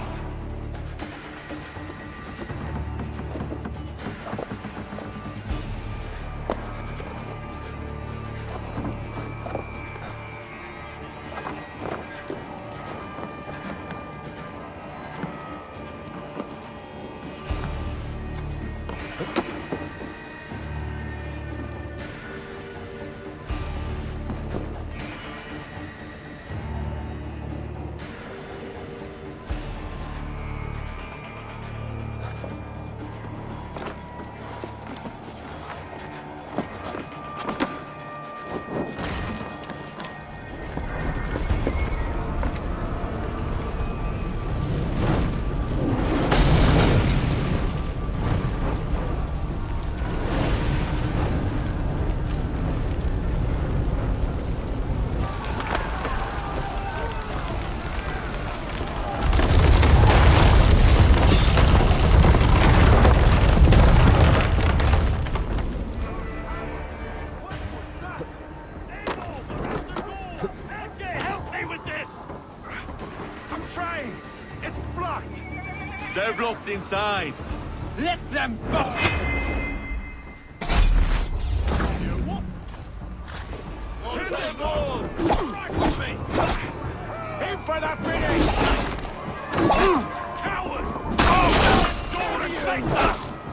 They're blocked inside. Let them go! Aim for the finish! Cowards!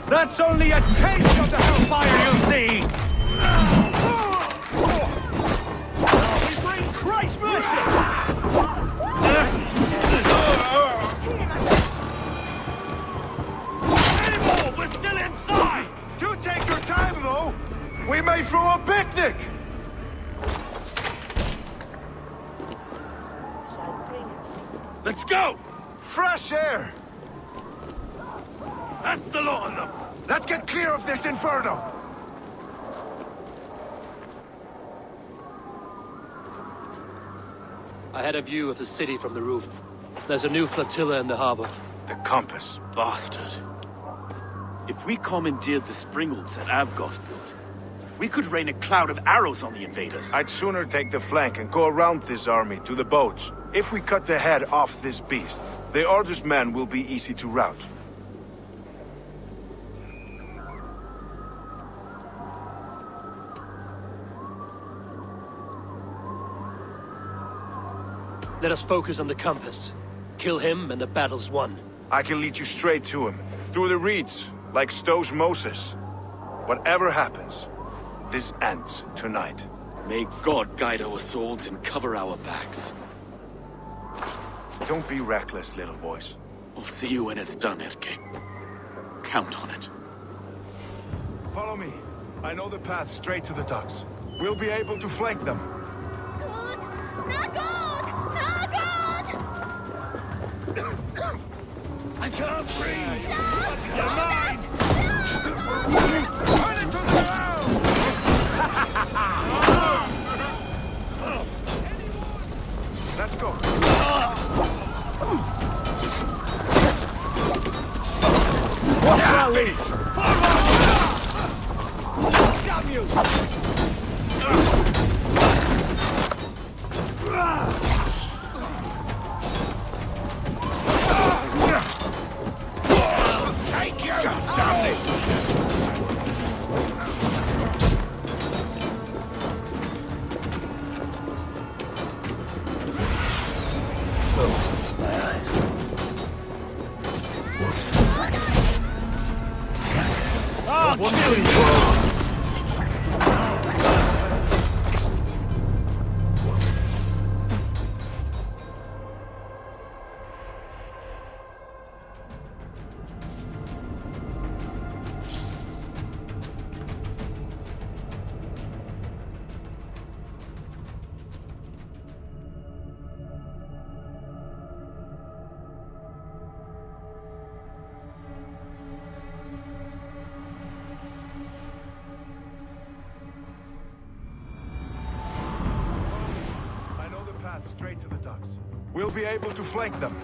That's only a taste of the hellfire you'll see! We bring Christ's mercy! Do take your time, though! We may throw a picnic! Let's go! Fresh air! That's the lot of them! Let's get clear of this inferno! I had a view of the city from the roof. There's a new flotilla in the harbor. The compass. Bastard. If we commandeered the springholds that Avgos built, we could rain a cloud of arrows on the invaders. I'd sooner take the flank and go around this army to the boats. If we cut the head off this beast, the Order's men will be easy to rout. Let us focus on the compass. Kill him and the battle's won. I can lead you straight to him, through the reeds, like Stowe's Moses. Whatever happens, this ends tonight. May God guide our swords and cover our backs. Don't be reckless, little voice. We'll see you when it's done, Erke. Count on it. Follow me. I know the path straight to the docks. We'll be able to flank them. Good! Not good! Not good! I can't breathe! You're mine! Turn it to the ground! Let's go. What's rally? Damn you! Take you! Damn this! My eyes. Straight to the docks. We'll be able to flank them.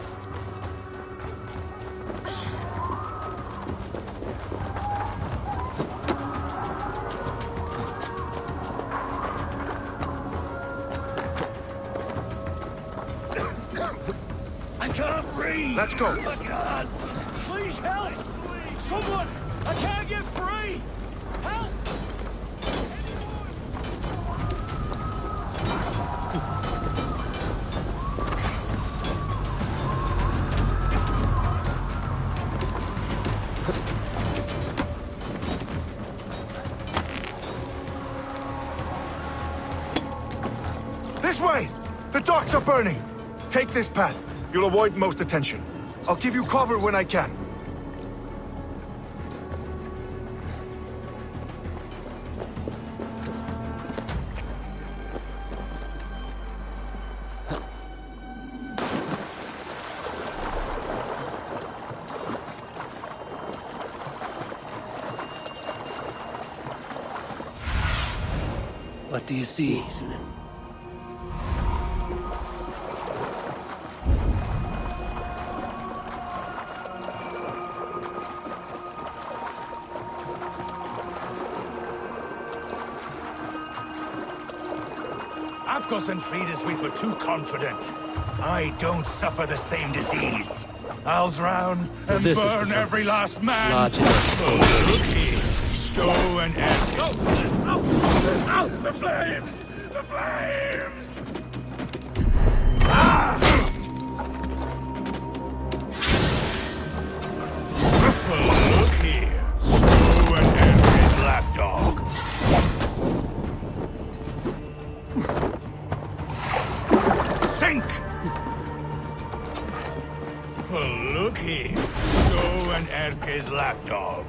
I can't breathe! Let's go! I can't! Please help! Someone! I can't get free! Help! This way! The docks are burning! Take this path. You'll avoid most attention. I'll give you cover when I can. What do you see? Avgos and Fridas, we were too confident. I don't suffer the same disease. I'll drown and burn every last man. Large enough. Oh, looky. Stow and ask. Out! The flames! The flames! Ah! Oh, look here. Stow and ask his lapdog. Sink! Well, look here. Stow and Erke's lapdog.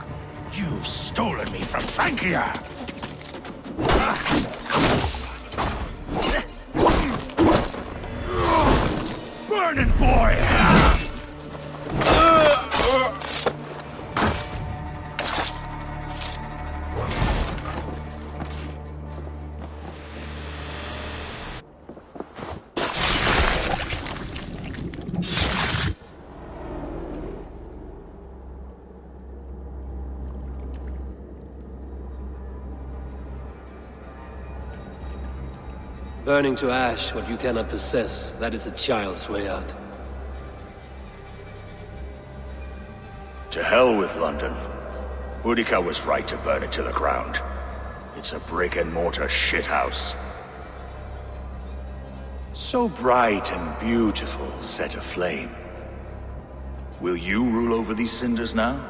You've stolen me from Frankia! Burning boy! Burning to ash what you cannot possess, that is a child's way out. To hell with London. Boudica was right to burn it to the ground. It's a brick-and-mortar shithouse. So bright and beautiful, set aflame. Will you rule over these cinders now?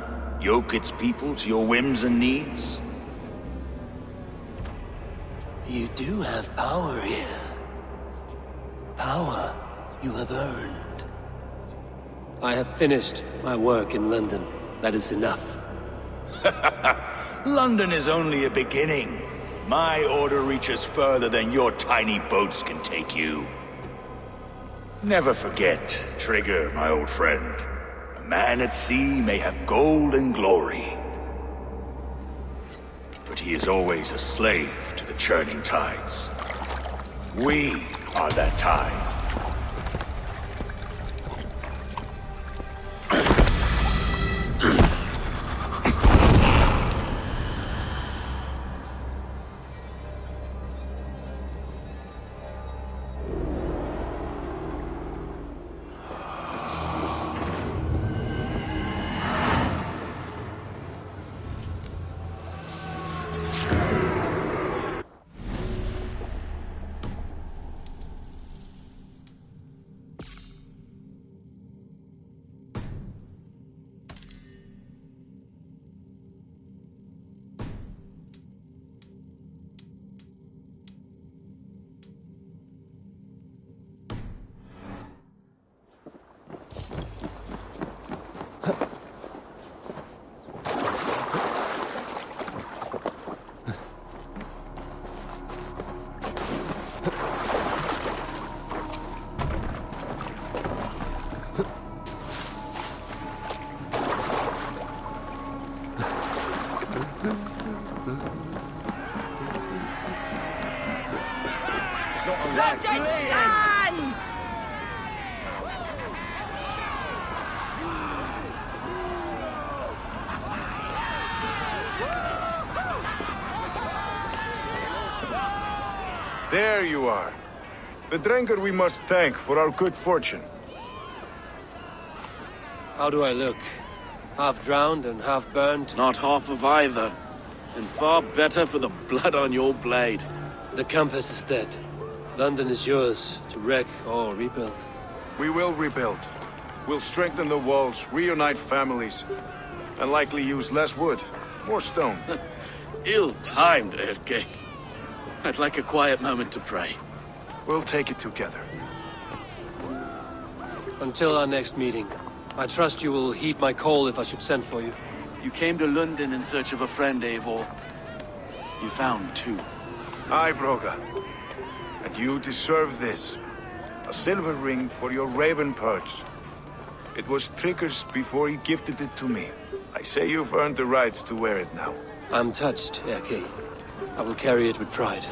Yoke its people to your whims and needs? You do have power here. Power you have earned. I have finished my work in London. That is enough. London is only a beginning. My order reaches further than your tiny boats can take you. Never forget, Trigger, my old friend. A man at sea may have gold and glory, but he is always a slave to the churning tides. We are that tide. London stands! There you are. The drinker we must thank for our good fortune. How do I look? Half drowned and half burnt? Not half of either. And far better for the blood on your blade. The Compass is dead. London is yours, to wreck or rebuild. We will rebuild. We'll strengthen the walls, reunite families, and likely use less wood, more stone. Ill-timed, Erke. I'd like a quiet moment to pray. We'll take it together. Until our next meeting, I trust you will heed my call if I should send for you. You came to London in search of a friend, Eivor. You found two. Aye, Broga. And you deserve this. A silver ring for your raven perch. It was Trigger's before he gifted it to me. I say you've earned the right to wear it now. I'm touched, Erke. I will carry it with pride.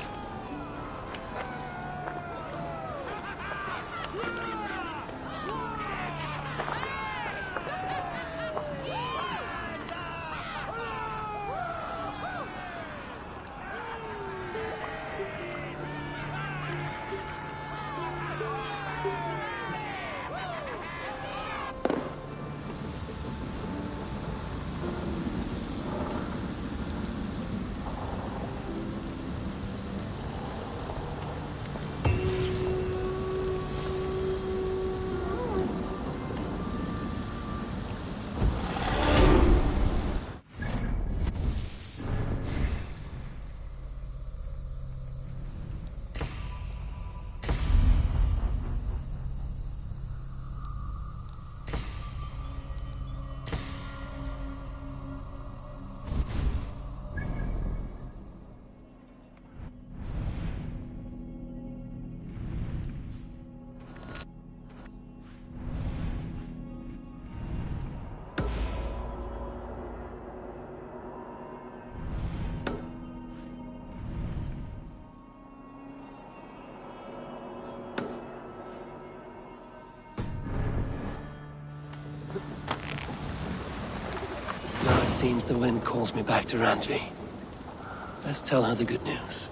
Now it seems the wind calls me back to Randvi. Let's tell her the good news.